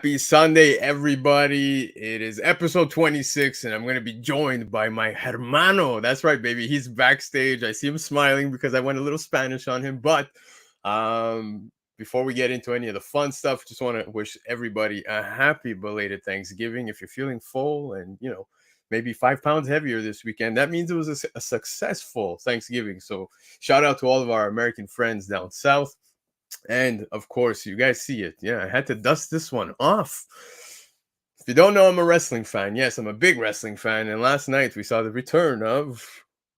Happy Sunday, everybody. It is episode 26, and I'm going to be joined by my hermano. That's right, baby. He's backstage. I see him smiling because I went a little Spanish on him. But before we get into any of the fun stuff, just want to wish everybody a happy belated Thanksgiving. If you're feeling full and, maybe 5 pounds heavier this weekend, that means it was a successful Thanksgiving. So shout out to all of our American friends down south. And of course, you guys see it. Yeah, I had to dust this one off. If you don't know, I'm a wrestling fan. Yes, I'm a big wrestling fan. And last night we saw the return of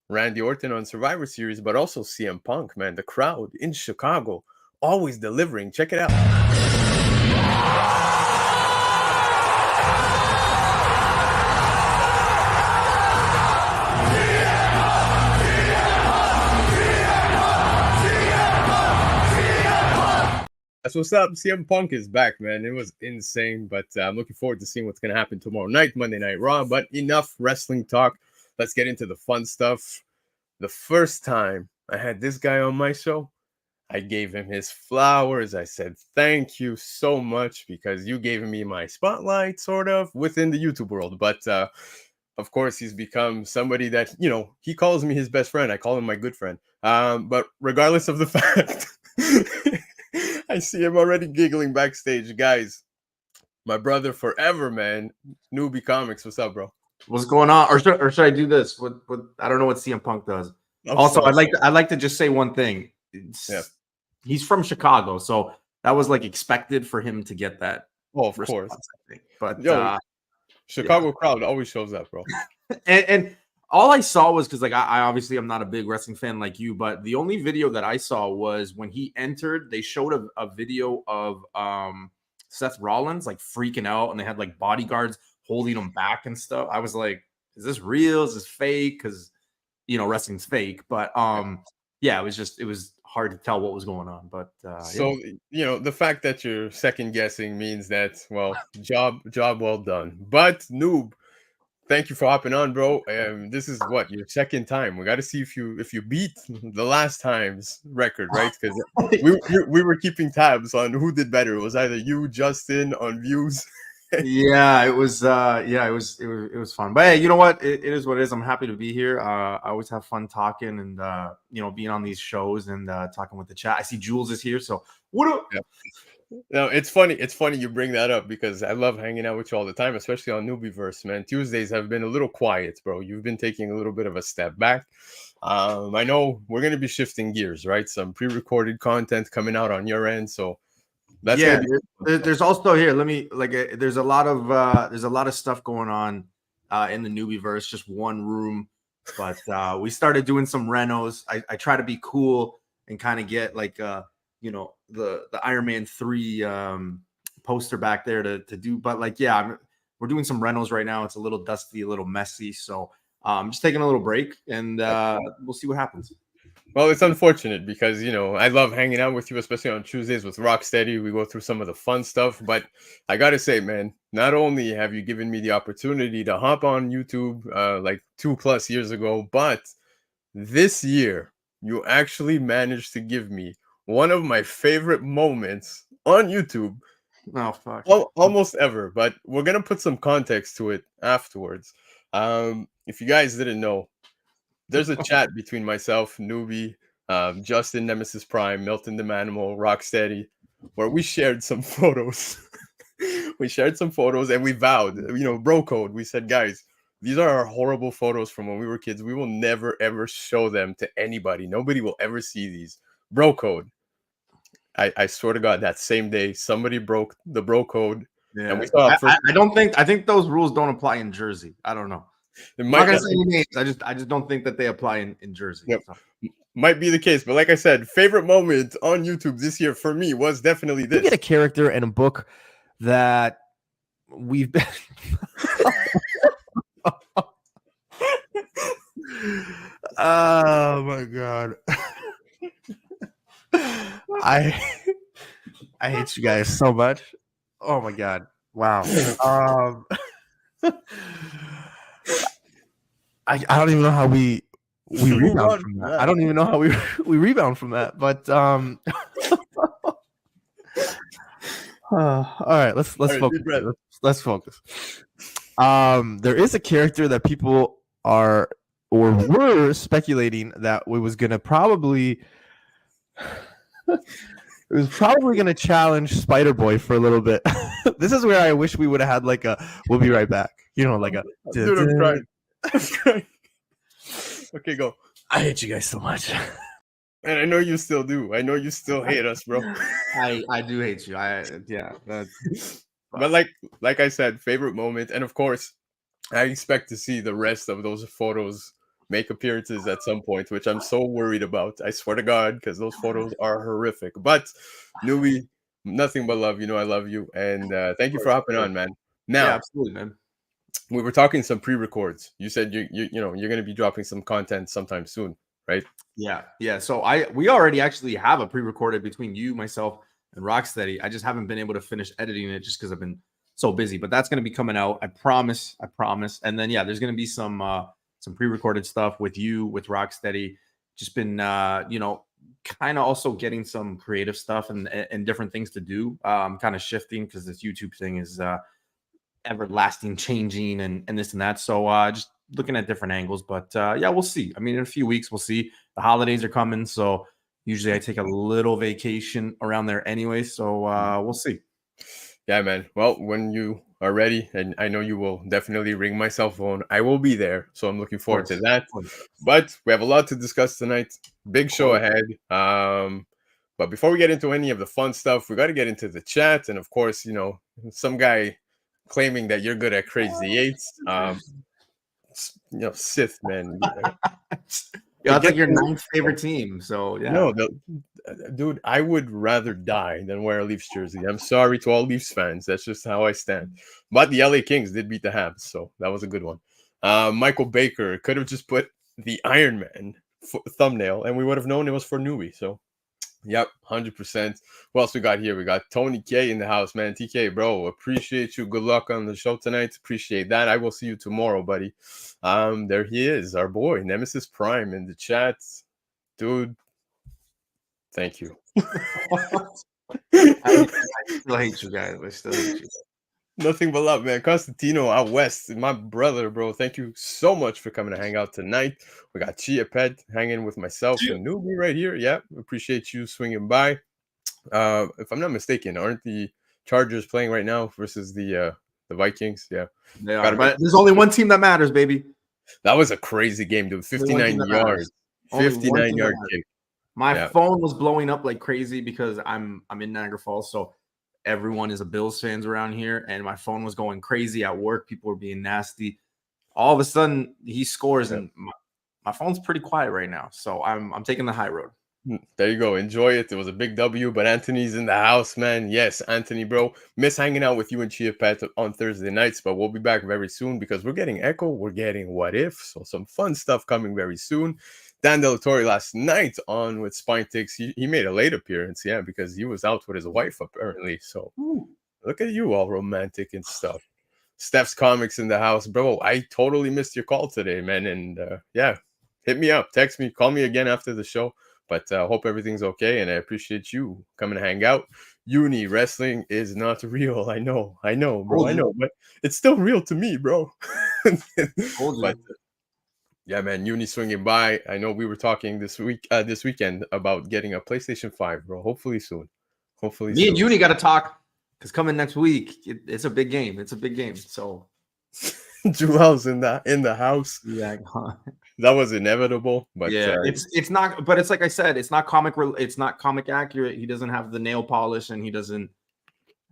Randy Orton on Survivor Series, but also CM Punk, man. The crowd in Chicago, always delivering. Check it out. That's what's up. CM Punk is back, man. It was insane, but I'm looking forward to seeing what's going to happen tomorrow night, Monday Night Raw. But enough wrestling talk. Let's get into the fun stuff. The first time I had this guy on my show, I gave him his flowers. I said, thank you so much because you gave me my spotlight, sort of, within the YouTube world. But of course, he's become somebody that, he calls me his best friend. I call him my good friend. But regardless of the fact... I see him already giggling backstage. Guys, my brother forever, man. Newbie Comics. What's up, bro? What's going on? Or should I do this? What I don't know what CM Punk does. Also, I'd like to just say one thing. He's from Chicago, so that was like expected for him to get that. Oh, of course. I think. But Chicago crowd always shows up, bro. and all I saw was because, like, I obviously I'm not a big wrestling fan like you, but the only video that I saw was when he entered. They showed a video of Seth Rollins like freaking out, and they had like bodyguards holding him back and stuff. I was like, "Is this real? Is this fake?" Because wrestling's fake. But it was hard to tell what was going on. But the fact that you're second guessing means that job well done. But Noob. Thank you for hopping on, bro. This is your second time. We got to see if you beat the last time's record, right? Because we were keeping tabs on who did better. It was either you, Justin, on views. It was fun. But hey, you know what? It is what it is. I'm happy to be here. I always have fun talking and being on these shows and talking with the chat. I see Jules is here, so what up? Yeah. No, it's funny. It's funny you bring that up because I love hanging out with you all the time, especially on Newbieverse, man. Tuesdays have been a little quiet, bro. You've been taking a little bit of a step back. I know we're going to be shifting gears, right? Some pre-recorded content coming out on your end, so that's there's also here. Let me there's a lot of stuff going on in the Newbieverse. Just one room, but we started doing some renos. I try to be cool and kind of get the Iron Man 3 poster back there to do, but we're doing some renos right now. It's a little dusty, a little messy, so I'm just taking a little break and we'll see what happens. Well, it's unfortunate because I love hanging out with you, especially on Tuesdays with Rocksteady. We go through some of the fun stuff, but I gotta say, man, not only have you given me the opportunity to hop on YouTube 2+ years ago, but this year you actually managed to give me one of my favorite moments on YouTube. Oh, fuck. Almost ever, but we're going to put some context to it afterwards. If you guys didn't know, there's a chat between myself, Newbie, Justin, Nemesis Prime, Milton the Manimal, Rocksteady, where we shared some photos. We shared some photos and we vowed, bro code. We said, guys, these are our horrible photos from when we were kids. We will never, ever show them to anybody. Nobody will ever see these. Bro code. I swear to God, that same day somebody broke the bro code. Yeah, and we saw I think those rules don't apply in Jersey. I don't know. I'm not gonna say any names. I just don't think that they apply in Jersey. Yep. So. Might be the case, but like I said, favorite moment on YouTube this year for me was definitely this. You get a character and a book that we've been. Oh my God. I hate you guys so much. Oh my God. Wow. I don't even know how we rebound from that. I don't even know how we rebound from that. But All right, let's All right, focus. deep breath. Let's focus. There is a character that people are or were speculating that we was gonna probably it was probably gonna challenge Spider Boy for a little bit. This is where I wish we would have had like a "we'll be right back," you know, like a. Dude, I'm crying. I'm crying. Okay, go. I hate you guys so much. And I know you still do. I know you still hate us, bro. I do hate you. Yeah. But like I said, favorite moment, and of course, I expect to see the rest of those photos make appearances at some point, which I'm so worried about. I swear to God, because those photos are horrific. But Newbie, nothing but love. You know I love you, and thank you for hopping on, man. Now, Yeah, absolutely, man. we were talking some pre-records. You said you know you're going to be dropping some content sometime soon, right? Yeah. So we already actually have a pre-recorded between you, myself, and Rocksteady. I just haven't been able to finish editing it just because I've been so busy. But that's going to be coming out. I promise. And then yeah, there's going to be some pre-recorded stuff with you, with Rocksteady. Just been kind of also getting some creative stuff and different things to do. I'm kind of shifting because this YouTube thing is everlasting changing and this and that. So just looking at different angles. But yeah, we'll see. I mean, in a few weeks, we'll see. The holidays are coming, so usually I take a little vacation around there anyway. So we'll see. Yeah, man. Well, when you are ready, and I know you will definitely ring my cell phone, I will be there. So I'm looking forward to that. But we have a lot to discuss tonight. Big show ahead. But before we get into any of the fun stuff, we got to get into the chat. And of course, you know, some guy claiming that you're good at Crazy Eights. You know, Sith, man. Yeah, that's like your ninth favorite team. So yeah. No, dude, I would rather die than wear a Leafs jersey. I'm sorry to all Leafs fans. That's just how I stand. But the LA Kings did beat the Habs, so that was a good one. Michael Baker could have just put the Iron Man thumbnail, and we would have known it was for Newbie. So, yep, 100%. What else we got here? We got Tony K in the house, man. TK, bro, appreciate you. Good luck on the show tonight. Appreciate that. I will see you tomorrow, buddy. There he is, our boy, Nemesis Prime in the chat. Dude, thank you. I still hate you guys. I still hate you. Nothing but love, man. Constantino out west, my brother, bro. Thank you so much for coming to hang out tonight. We got Chia Pet hanging with myself and Newbie right here. Yeah, appreciate you swinging by. If I'm not mistaken, aren't the Chargers playing right now versus the Vikings? Yeah, they are. But there's only one team that matters, baby. That was a crazy game, dude. 59 yards, 59-yard kick. My phone was blowing up like crazy because I'm in Niagara Falls, so everyone is a Bills fans around here, and my phone was going crazy at work. People were being nasty. All of a sudden, he scores, and my phone's pretty quiet right now. So I'm taking the high road. There you go. Enjoy it. It was a big W, but Anthony's in the house, man. Yes, Anthony, bro. Miss hanging out with you and Chia Pet on Thursday nights, but we'll be back very soon because we're getting Echo. We're getting What If. So some fun stuff coming very soon. Dan Delatorre last night on with Spine Ticks. He made a late appearance, yeah, because he was out with his wife apparently. So look at you all romantic and stuff. Steph's Comics in the house, bro. I totally missed your call today, man. And yeah, hit me up, text me, call me again after the show. But hope everything's okay, and I appreciate you coming to hang out. Uni, wrestling is not real. I know, bro. I know, but it's still real to me, bro. But yeah, man, Uni swinging by. I know we were talking this weekend about getting a PlayStation 5, bro. Hopefully soon. Hopefully me soon. And Uni got to talk because coming next week, it's a big game. It's a big game. So Joel's in the house. Yeah. That was inevitable, but yeah, it's not. But it's like I said, it's not comic. It's not comic accurate. He doesn't have the nail polish, and he doesn't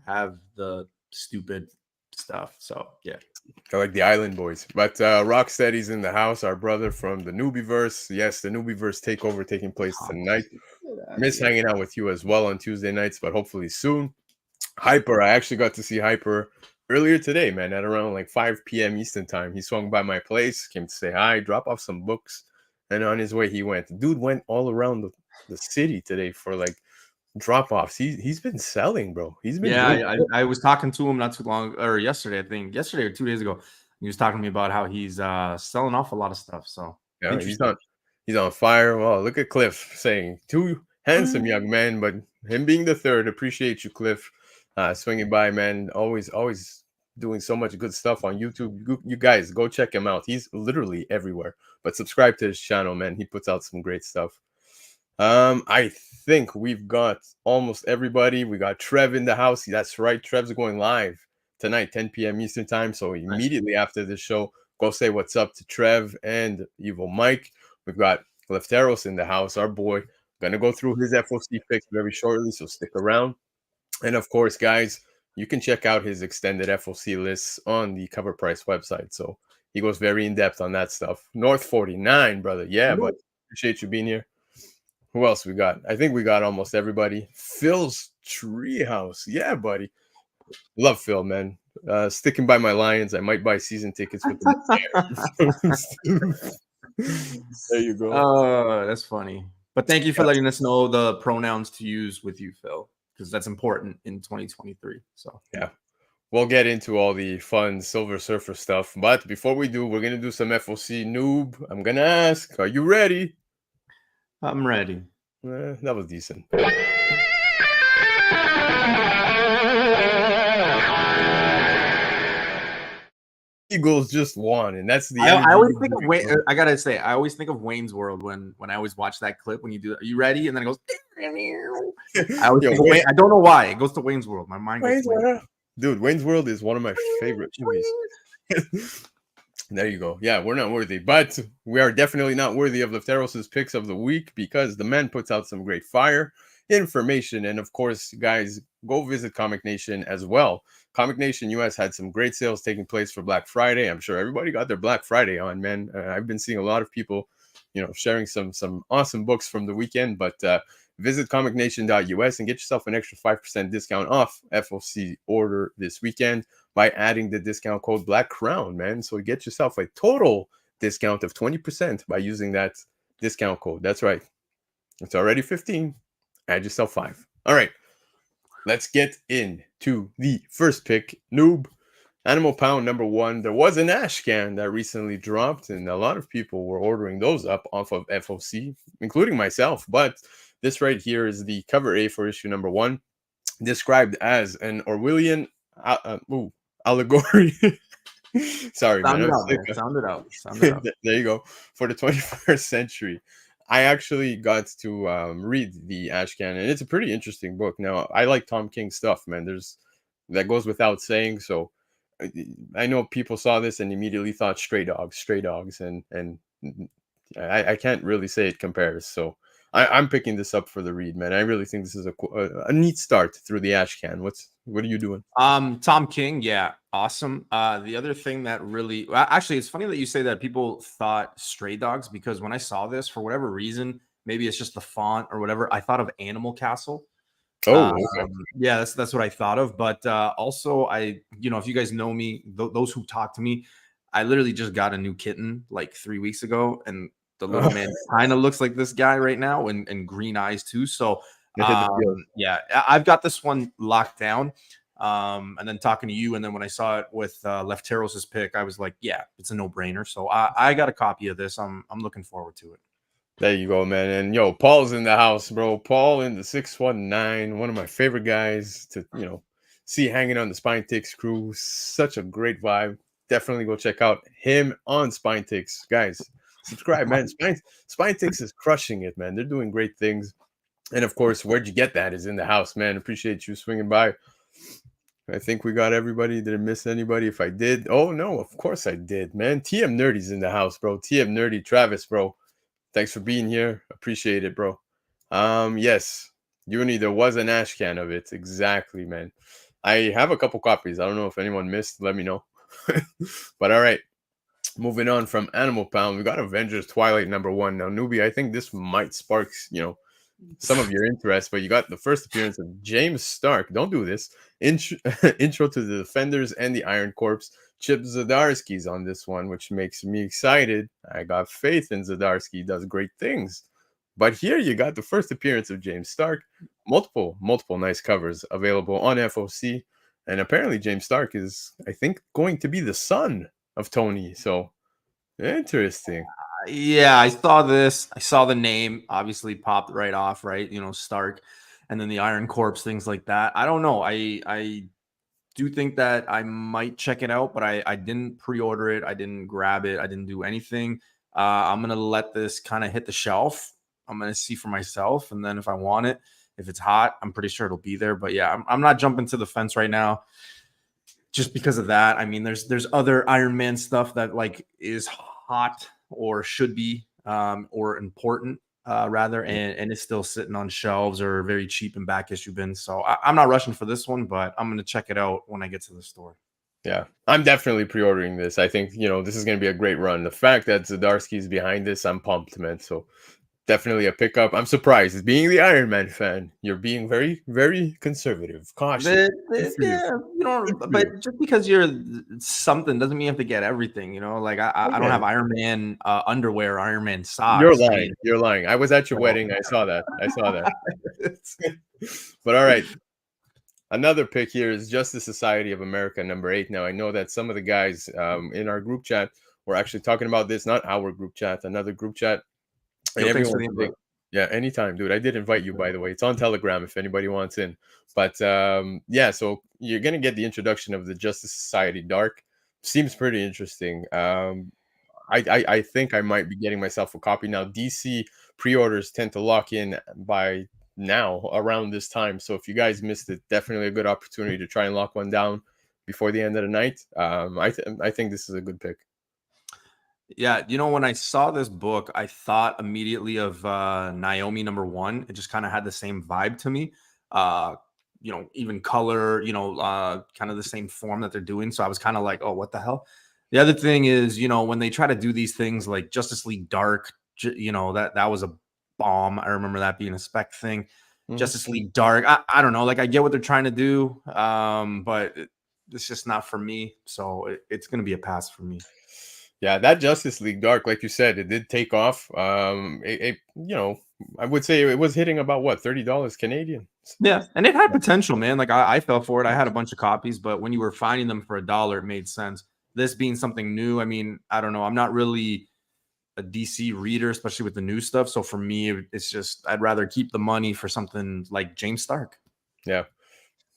have the stupid stuff. So yeah, I like the Island Boys. But Rocksteady's in the house. Our brother from the Newbieverse. Yes, the Newbieverse takeover taking place tonight. Miss hanging out with you as well on Tuesday nights, but hopefully soon. Hyper, I actually got to see Hyper earlier today, man, at around like 5 p.m. Eastern time. He swung by my place, came to say hi, drop off some books, and on his way he went. The dude went all around the city today for like drop-offs. He's been selling, bro. He's been I was talking to him not too long, or yesterday, I think yesterday or 2 days ago. He was talking to me about how he's selling off a lot of stuff. So yeah, he's on fire. Well, look at Cliff saying 2 handsome young men, but him being the third. Appreciate you, Cliff. swinging by, man. Always doing so much good stuff on YouTube. You guys go check him out. He's literally everywhere. But subscribe to his channel, man. He puts out some great stuff. I think we've got almost everybody. We got Trev in the house. That's right. Trev's going live tonight, 10 p.m. Eastern time. So immediately after this show, go say what's up to Trev and Evil Mike. We've got Lefteros in the house, our boy. Gonna go through his FOC picks very shortly, so stick around. And of course, guys, you can check out his extended FOC lists on the Cover Price website. So he goes very in depth on that stuff. North 49, brother. Yeah, but appreciate you being here. Who else we got? I think we got almost everybody. Phil's Treehouse. Yeah, buddy. Love Phil, man. Sticking by my Lions. I might buy season tickets with them. There you go. Oh, that's funny. But thank you for letting us know the pronouns to use with you, Phil, because that's important in 2023. So yeah, we'll get into all the fun Silver Surfer stuff. But before we do, we're gonna do some FOC. Noob, I'm gonna ask, are you ready? I'm ready. That was decent. Eagles just won, and that's the. I always think of Wayne. I gotta say, I always think of Wayne's World when I always watch that clip when you do. Are you ready? And then it goes. I always think of Wayne, I don't know why it goes to Wayne's World. My mind goes to Wayne's World. Dude, Wayne's World is one of my favorite movies. There you go. Yeah, we're not worthy, but we are definitely not worthy of Lefteros' picks of the week because the man puts out some great fire information. And of course, guys, go visit Comic Nation as well. Comic Nation US had some great sales taking place for Black Friday. I'm sure everybody got their Black Friday on, man. I've been seeing a lot of people, sharing some awesome books from the weekend, but visit comicnation.us and get yourself an extra 5% discount off FOC order this weekend by adding the discount code Black Crown, man. So get yourself a total discount of 20% by using that discount code. That's right. It's already 15. Add yourself 5. All right. Let's get into the first pick. Noob, Animal Pound number 1. There was an Ash can that recently dropped, and a lot of people were ordering those up off of FOC, including myself. But this right here is the cover A for issue number 1, described as an Orwellian allegory. Sorry, Sound man. Sound it out. There you go. For the 21st century. I actually got to read the Ash Can, and it's a pretty interesting book. Now, I like Tom King stuff, man. That goes without saying. So I know people saw this and immediately thought Stray Dogs, and I can't really say it compares. So I'm picking this up for the read, man. I really think this is a neat start through the Ash Can. What are you doing? Tom King, yeah, awesome. The other thing that really, actually, it's funny that you say that people thought Stray Dogs, because when I saw this, for whatever reason, maybe it's just the font or whatever, I thought of Animal Castle. Oh, okay. Yeah, that's what I thought of. But also, if you guys know me, those who talk to me, I literally just got a new kitten like 3 weeks ago, and the little man kind of looks like this guy right now, and green eyes too. So yeah, I've got this one locked down. And then talking to you, and then when I saw it with Lefteros' pick, I was like, yeah, it's a no-brainer. So I got a copy of this. I'm looking forward to it. There you go, man. And yo, Paul's in the house, bro. Paul in the 619, one of my favorite guys to see hanging on the Spine Takes crew. Such a great vibe. Definitely go check out him on Spine Takes, guys. Subscribe, man. Spine Takes is crushing it, man. They're doing great things. And of course, where'd you get that is in the house, man. Appreciate you swinging by. I think we got everybody. Did I miss anybody? If I did, oh no, of course I did, man. TM Nerdy's in the house, bro. TM Nerdy, Travis, bro. Thanks for being here. Appreciate it, bro. Yes, Uni, there was an Ash can of it. Exactly, man. I have a couple copies. I don't know if anyone missed. Let me know. But all right. Moving on from Animal Pound, we got Avengers Twilight number 1. Now, Newbie, I think this might spark, some of your interest, but you got the first appearance of James Stark. Don't do this. Intro to the Defenders and the Iron Corps. Chip Zdarsky's on this one, which makes me excited. I got faith in Zdarsky. Does great things. But here you got the first appearance of James Stark. Multiple nice covers available on FOC. And apparently James Stark is, I think, going to be the son of Tony. So interesting. Yeah, I saw this. I saw the name obviously popped right off, right? Stark. and then the Iron Corpse, things like that. I don't know. I do think that I might check it out, but I didn't pre-order it. I didn't grab it. I didn't do anything. I'm gonna let this kind of hit the shelf. I'm gonna see for myself, and then if I want it, if it's hot, I'm pretty sure it'll be there. But yeah, I'm not jumping to the fence right now, just because of that. I mean, there's other Iron Man stuff that like is hot or should be or important rather, and it's still sitting on shelves or very cheap in back issue bins. So I'm not rushing for this one, but I'm gonna check it out when I get to the store. Yeah, I'm definitely pre-ordering this. I think, this is going to be a great run. The fact that Zdarsky's behind this, I'm pumped, man. So definitely a pickup. I'm surprised. Being the Iron Man fan, you're being very, very conservative, cautious. Yeah, but just because you're something doesn't mean you have to get everything. Like I don't have Iron Man underwear, Iron Man socks. You're lying. You're lying. I was at your wedding. I saw that. But all right. Another pick here is Justice Society of America #8. Now, I know that some of the guys in our group chat were actually talking about this, not our group chat, another group chat. And everyone, yeah, anytime, dude. I did invite you, by the way. It's on Telegram if anybody wants in. But yeah, so you're going to get the introduction of the Justice Society Dark. Seems pretty interesting. I think I might be getting myself a copy now. DC pre-orders tend to lock in by now around this time, so if you guys missed it, definitely a good opportunity to try and lock one down before the end of the night. I think this is a good pick. Yeah, when I saw this book, I thought immediately of Naomi #1. It just kind of had the same vibe to me. Even color, kind of the same form that they're doing. So I was kind of like, oh, what the hell? The other thing is, when they try to do these things like Justice League Dark, that was a bomb. I remember that being a spec thing. Justice League Dark. I don't know. Like I get what they're trying to do, but it's just not for me. So it's going to be a pass for me. Yeah, that Justice League Dark, like you said, it did take off. I would say it was hitting about what, $30 Canadian. Yeah, and it had potential, man. Like I fell for it. I had a bunch of copies, but when you were finding them for $1, it made sense. This being something new, I mean, I don't know. I'm not really a DC reader, especially with the new stuff. So for me, it's just I'd rather keep the money for something like James Stark. Yeah,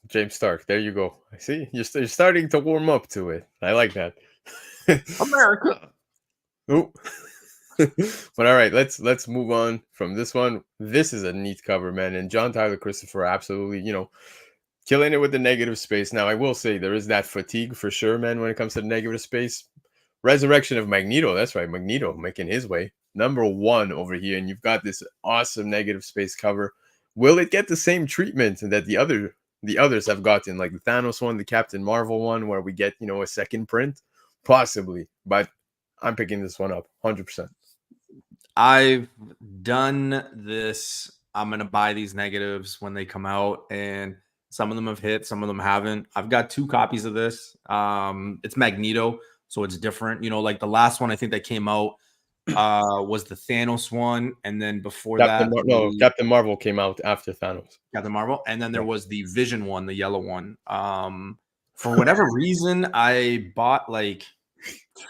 James Stark. There you go. I see you're starting to warm up to it. I like that. America. Oh. But all right, let's move on from this one. This is a neat cover, man, and John Tyler Christopher absolutely, killing it with the negative space. Now, I will say there is that fatigue for sure, man, when it comes to the negative space. Resurrection of Magneto. That's right, Magneto making his way. #1 over here, and you've got this awesome negative space cover. Will it get the same treatment that the others have gotten, like the Thanos one, the Captain Marvel one, where we get, a second print? Possibly, but I'm picking this one up 100%. I've done this. I'm going to buy these negatives when they come out, and some of them have hit, some of them haven't. I've got 2 copies of this. It's Magneto, so it's different. Like the last one I think that came out was the Thanos one, and then before Captain Marvel came out after Thanos. Captain Marvel, and then there was the Vision one, the yellow one. For whatever reason, I bought like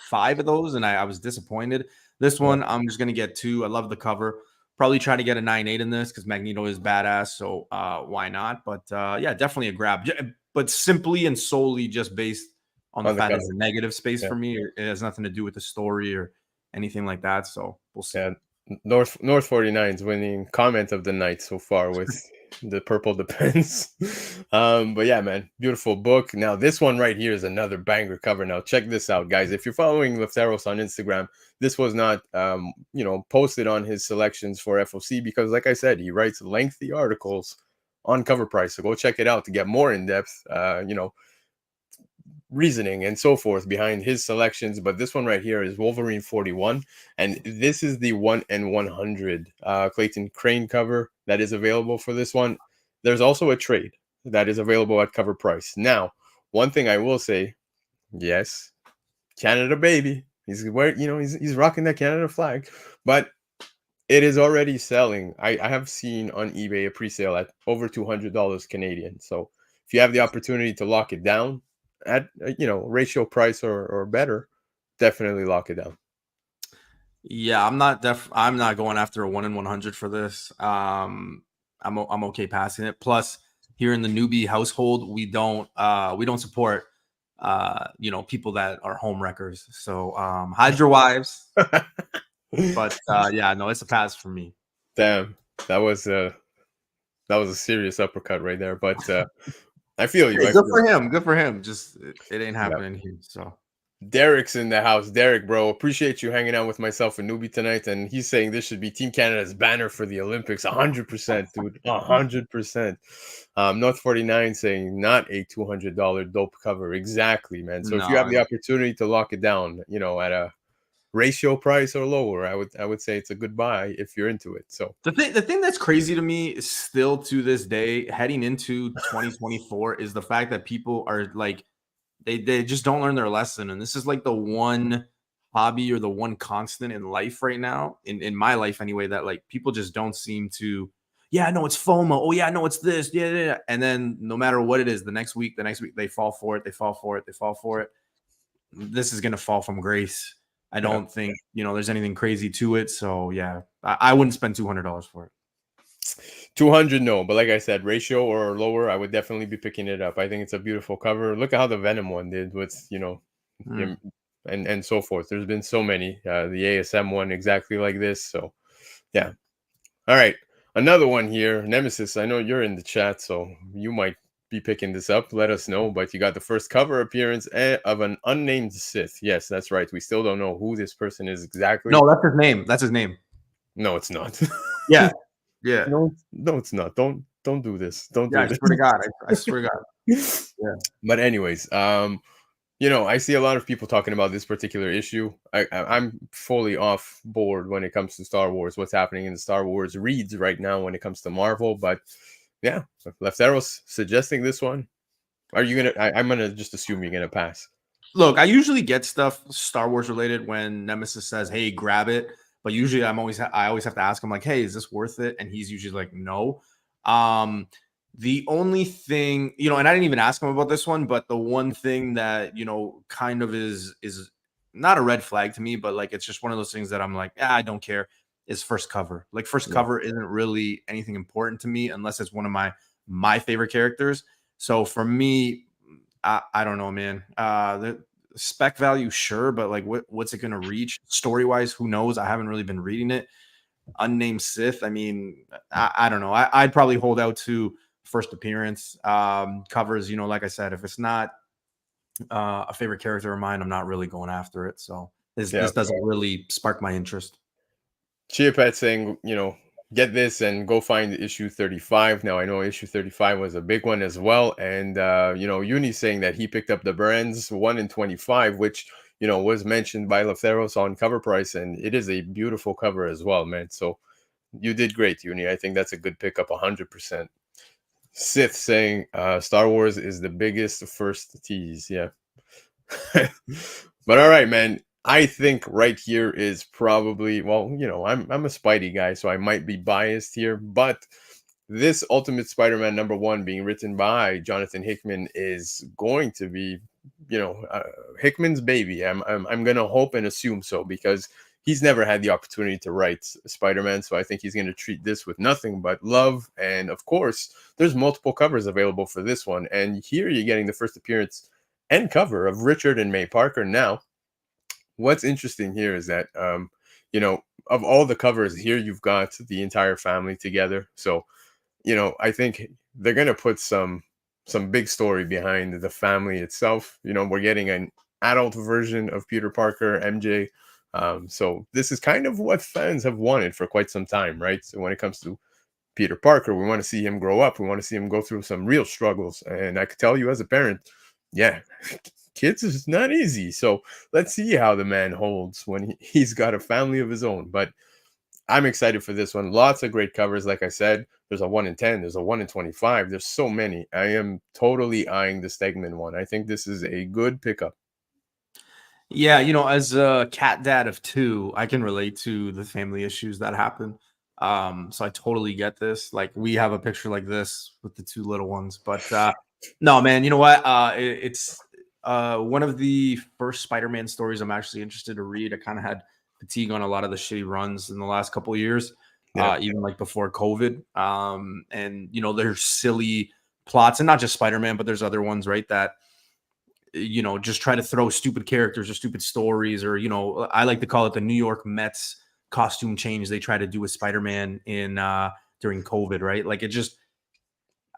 5 of those, and I was disappointed. This one, I'm just gonna get 2. I love the cover. Probably try to get a 9.8 in this because Magneto is badass. So why not? But yeah, definitely a grab. But simply and solely just based on the fact that it's a negative space for me. It has nothing to do with the story or anything like that. So we'll see. Yeah, North 49's winning comment of the night so far with the purple depends. But yeah, man, beautiful book. Now this one right here is another banger cover. Now check this out, guys. If you're following Lefteros on Instagram, this was not posted on his selections for FOC because, like I said, he writes lengthy articles on Cover Price. So go check it out to get more in depth reasoning and so forth behind his selections. But this one right here is Wolverine 41, and this is the 1/100 Clayton Crane cover that is available for this one. There's also a trade that is available at Cover Price. Now, one thing I will say, yes, Canada baby, he's rocking that Canada flag, but it is already selling. I have seen on eBay a pre-sale at over $200 Canadian. So if you have the opportunity to lock it down at ratio price or better, definitely lock it down. Yeah, I'm not going after a 1/100 for this. I'm okay passing it. Plus, here in the Newbie household, we don't support people that are home wreckers. So hide your wives. But yeah, no, it's a pass for me. Damn, that was a serious uppercut right there. But I feel you. Hey, good for him. Good for him. Just it ain't happening here. So Derek's in the house. Derek, bro, appreciate you hanging out with myself and Newbie tonight. And he's saying this should be Team Canada's banner for the Olympics. 100%, dude. 100%. North 49 saying not a $200 dope cover. Exactly, man. So if you have the opportunity to lock it down, at a ratio price or lower, I would say it's a good buy if you're into it. So the thing that's crazy to me is still to this day, heading into 2024, is the fact that people are like, they just don't learn their lesson. And this is like the one hobby or the one constant in life right now, in my life anyway, that like people just don't seem to, yeah, no, it's FOMO. Oh yeah, no, it's this. Yeah. And then no matter what it is, the next week, they fall for it. They fall for it. This is going to fall from grace. I don't think, there's anything crazy to it. So yeah, I wouldn't spend $200 for it. 200, no, but like I said, ratio or lower, I would definitely be picking it up. I think it's a beautiful cover. Look at how the Venom one did with him and so forth. There's been so many. The ASM one exactly like this. So yeah. All right, another one here, Nemesis. I know you're in the chat, so you might be picking this up. Let us know. But you got the first cover appearance of an unnamed Sith. Yes, that's right. We still don't know who this person is exactly. No, that's his name. That's his name. No, it's not. Yeah. Yeah. No, it's not. Don't do this. Don't do this. I swear to God. I swear to God. Yeah. But anyways, I see a lot of people talking about this particular issue. I'm fully off board when it comes to Star Wars, what's happening in the Star Wars reads right now when it comes to Marvel. But yeah, Left Arrow's suggesting this one. Are you gonna? I'm gonna just assume you're gonna pass. Look, I usually get stuff Star Wars related when Nemesis says, "Hey, grab it." But usually I always have to ask him like, "Hey, is this worth it?" And he's usually like, "No." The only thing, and I didn't even ask him about this one, but the one thing that, kind of is not a red flag to me, but like, it's just one of those things that I'm like, I don't care, is first cover. Like cover isn't really anything important to me unless it's one of my favorite characters. So for me, I don't know, man. The spec value, sure, but like what's it going to reach story wise? Who knows? I haven't really been reading it. Unnamed Sith. I mean, I don't know. I'd probably hold out to first appearance covers. Like I said, if it's not a favorite character of mine, I'm not really going after it. So this doesn't really spark my interest. Chia Pet saying, get this and go find issue 35. Now I know issue 35 was a big one as well. And Uni saying that he picked up the Brands 1 in 25, which was mentioned by Lefteros on cover price, and it is a beautiful cover as well, man. So you did great, Uni. I think that's a good pickup, 100%. Sith saying Star Wars is the biggest first tease. Yeah. But all right, man. I think right here is probably, I'm a Spidey guy, so I might be biased here, but this Ultimate Spider-Man #1 being written by Jonathan Hickman is going to be, Hickman's baby. I'm gonna hope and assume so, because he's never had the opportunity to write Spider-Man, so I think he's gonna treat this with nothing but love. And of course, there's multiple covers available for this one, and here you're getting the first appearance and cover of Richard and May Parker. Now, what's interesting here is that, of all the covers here, you've got the entire family together. So, I think they're going to put some big story behind the family itself. We're getting an adult version of Peter Parker, MJ. So this is kind of what fans have wanted for quite some time, right? So when it comes to Peter Parker, we want to see him grow up. We want to see him go through some real struggles. And I could tell you as a parent, yeah, kids is not easy. So let's see how the man holds when he's got a family of his own. But I'm excited for this one. Lots of great covers. Like I said, there's a 1 in 10, there's a 1 in 25. There's so many. I am totally eyeing the Stegman one. I think this is a good pickup. Yeah, as a cat dad of 2, I can relate to the family issues that happen. So I totally get this. Like, we have a picture like this with the 2 little ones. But no, man, you know what? It's one of the first Spider-Man stories I'm actually interested to read. I kind of had fatigue on a lot of the shitty runs in the last couple of years. Yeah. even like before COVID. And you know, there's silly plots, and not just Spider-Man, but there's other ones, right? That you know, just try to throw stupid characters or stupid stories, or you know, I like to call it the New York Mets costume change they try to do with Spider-Man in during COVID, right? Like it just,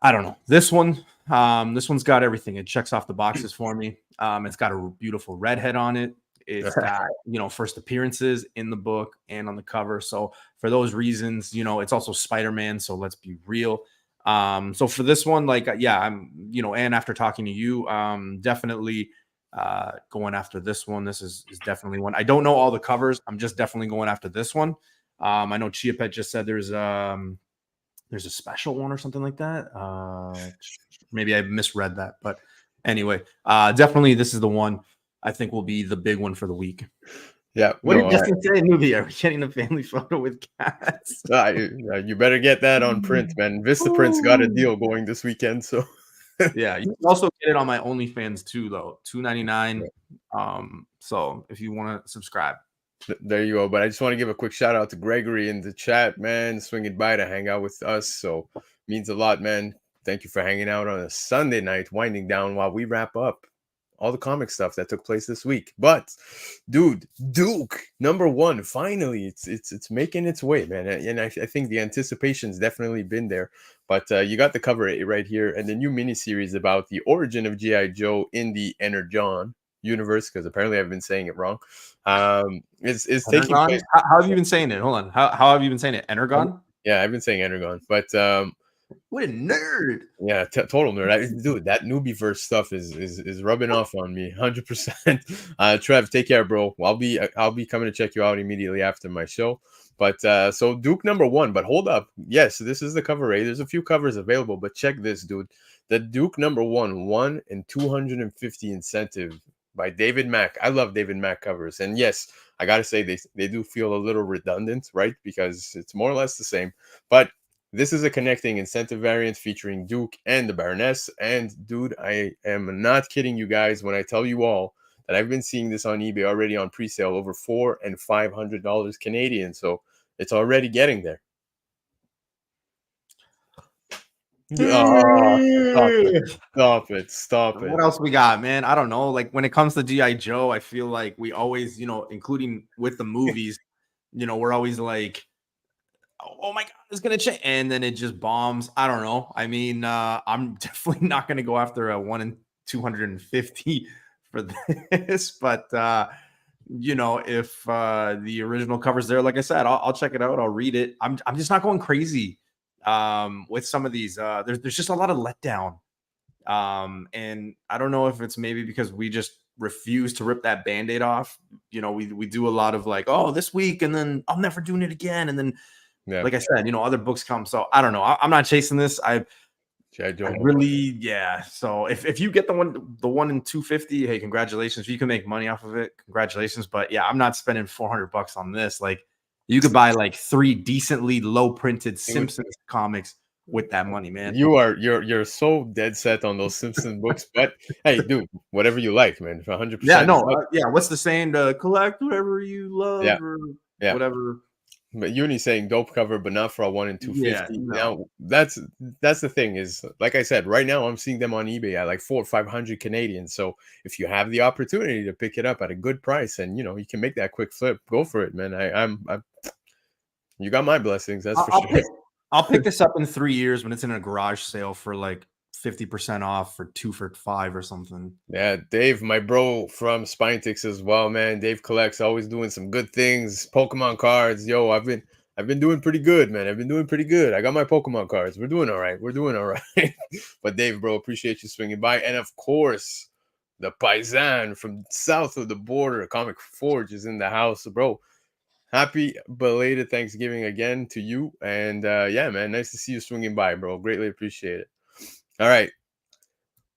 I don't know. This one's got everything. It checks off the boxes for me. It's got a beautiful redhead on it. It's got, you know, first appearances in the book and on the cover. So for those reasons, you know, it's also Spider-Man. So let's be real. So for this one, like, yeah, I'm, you know, and after talking to you, definitely going after this one. This is definitely one. I don't know all the covers. I'm just definitely going after this one. I know Chia Pet just said there's a special one or something like that. Maybe I misread that, but anyway, definitely this is the one I think will be the big one for the week. Yeah. What did Justin say, Newbie? Are we getting a family photo with cats? You better get that on print, man. Vista Print's got a deal going this weekend, so yeah, you can also get it on my OnlyFans too, though. $2.99. So if you want to subscribe. There you go. But I just want to give a quick shout out to Gregory in the chat, man, swinging by to hang out with us. So means a lot, man. Thank you for hanging out on a Sunday night, winding down while we wrap up all the comic stuff that took place this week. But dude, Duke #1, finally, it's making its way, man. And I think the anticipation's definitely been there. But you got the cover right here, and the new miniseries about the origin of G.I. Joe in the Energon universe, because apparently I've been saying it wrong. Is taking place. How have you been saying it? Hold on. How have you been saying it? Energon? Yeah, I've been saying Energon, but what a nerd. Yeah, total nerd. Dude, that newbie verse stuff is rubbing off on me 100%. Trev, take care, bro. I'll be coming to check you out immediately after my show. But so Duke #1, but hold up. Yes, this is the cover A. There's a few covers available, but check this, dude. The Duke #1 1 and 250 incentive by David Mack. I love David Mack covers. And yes, I gotta say they do feel a little redundant, right? Because it's more or less the same. But this is a connecting incentive variant featuring Duke and the Baroness. And dude, I am not kidding you guys when I tell you all that I've been seeing this on eBay already on pre-sale over $400 and $500 Canadian. So it's already getting there. Oh, stop it. What else we got, man? I don't know. Like when it comes to G.I. Joe, I feel like we always, you know, including with the movies, you know, we're always like, oh my God, it's gonna change, and then it just bombs. I don't know. I mean, I'm definitely not gonna go after a 1 in 250 for this, but you know, if the original cover's there, like I said, I'll check it out. I'll read it. I'm just not going crazy with some of these. There's just a lot of letdown, and I don't know if it's maybe because we just refuse to rip that Band-Aid off. You know, we do a lot of like, oh, this week, and then I'm never doing it again, and then. Yeah. Like I said, you know, other books come. So I don't know. I'm not chasing this. I really, yeah. So if you get the 1 in 250, hey, congratulations. If you can make money off of it, congratulations. But yeah, I'm not spending $400 on this. Like you could buy like 3 decently low printed Simpsons comics with that money, man. You're so dead set on those Simpsons books, but hey, dude, whatever you like, man. For 100%. Yeah, no, yeah. What's the saying? Collect whatever you love, or whatever. But Uni's saying dope cover, but not for a 1 in 250. Yeah, no. Now that's the thing is, like I said, right now I'm seeing them on eBay at like 400 or 500 Canadian. So if you have the opportunity to pick it up at a good price, and you know you can make that quick flip, go for it, man. I'm you got my blessings. That's for sure. I'll pick this up in 3 years when it's in a garage sale for like 50% off for 2 for $5 or something. Yeah, Dave, my bro from Spinetix as well, man. Dave collects, always doing some good things. Pokemon cards, yo, I've been doing pretty good, man. I've been doing pretty good. I got my Pokemon cards. We're doing all right. But Dave, bro, appreciate you swinging by, and of course, the Paisan from south of the border, Comic Forge, is in the house, bro. Happy belated Thanksgiving again to you, and yeah, man, nice to see you swinging by, bro. Greatly appreciate it. All right,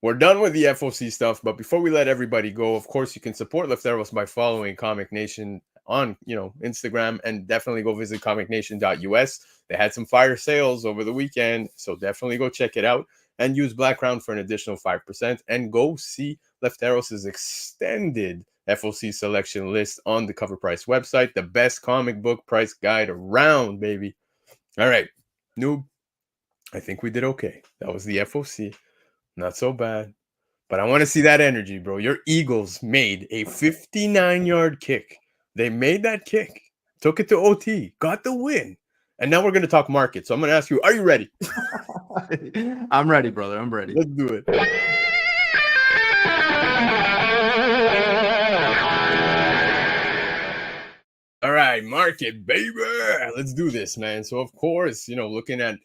we're done with the FOC stuff, but before we let everybody go, of course, you can support Lefteros by following Comic Nation on, you know, Instagram, and definitely go visit comicnation.us. They had some fire sales over the weekend, so definitely go check it out and use Black Crown for an additional 5%, and go see Lefteros' extended FOC selection list on the Cover Price website, the best comic book price guide around, baby. All right, Noob. I think we did okay. That was the FOC. Not so bad. But I want to see that energy, bro. Your Eagles made a 59-yard kick. They made that kick, took it to OT, got the win. And now we're going to talk market. So I'm going to ask you, are you ready? I'm ready, brother. I'm ready. Let's do it. All right, market, baby. Let's do this, man. So, of course, looking at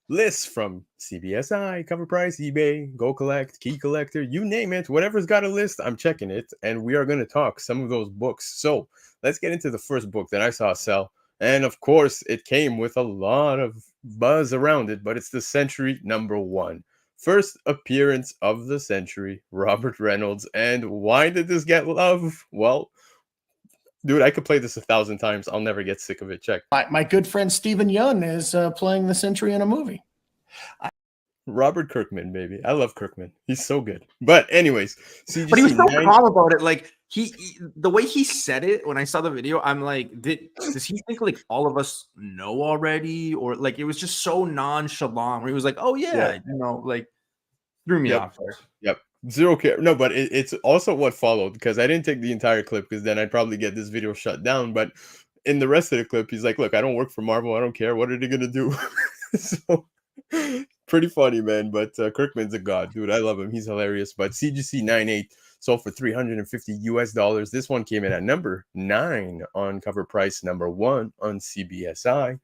lists from CBSI, Cover Price, eBay, Go Collect, Key Collector, you name it. Whatever's got a list, I'm checking it. And we are going to talk some of those books. So let's get into the first book that I saw sell. And of course, it came with a lot of buzz around it, but it's the Century #1. First appearance of the century, Robert Reynolds. And why did this get love? Well, dude, I could play this 1,000 times. I'll never get sick of it. Check. My good friend Steven Yeun is playing the Century in a movie. Robert Kirkman, baby. I love Kirkman. He's so good. But anyways, but he was so calm about it. Like the way he said it when I saw the video, I'm like, does he think like all of us know already? Or like it was just so nonchalant where he was like, oh yeah. Like threw me off there. Yep. Zero care. No, but it's also what followed, because I didn't take the entire clip because then I'd probably get this video shut down. But in the rest of the clip, he's like, look, I don't work for Marvel. I don't care. What are they going to do? So pretty funny, man. But Kirkman's a god, dude. I love him. He's hilarious. But CGC 98 sold for $350 US. This one came in at number 9 on Cover Price, #1 on CBSI.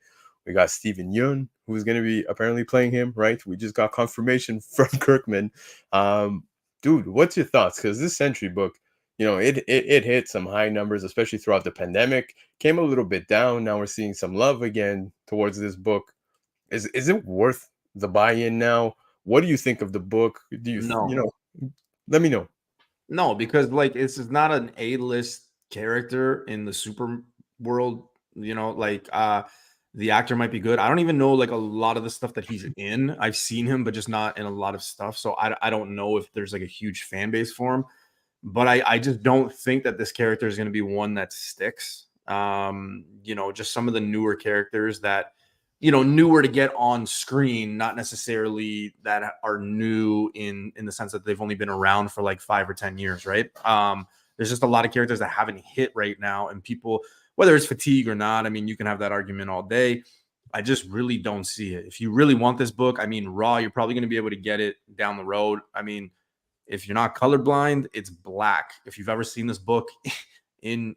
We got Steven Yeun, who's going to be apparently playing him, right? We just got confirmation from Kirkman. Dude, what's your thoughts? Because this Century book, it hit some high numbers, especially throughout the pandemic. Came a little bit down. Now we're seeing some love again towards this book. Is it worth the buy-in now? What do you think of the book? Do you let me know. No, because like this is not an A-list character in the super world. The actor might be good. I don't even know like a lot of the stuff that he's in. I've seen him, but just not in a lot of stuff. So I don't know if there's like a huge fan base for him. But I just don't think that this character is going to be one that sticks. Just some of the newer characters that newer to get on screen, not necessarily that are new in the sense that they've only been around for like 5 or 10 years, right? There's just a lot of characters that haven't hit right now, and people, whether it's fatigue or not, I mean, you can have that argument all day. I just really don't see it. If you really want this book, I mean, raw, you're probably going to be able to get it down the road. I mean, if you're not colorblind, it's black. If you've ever seen this book in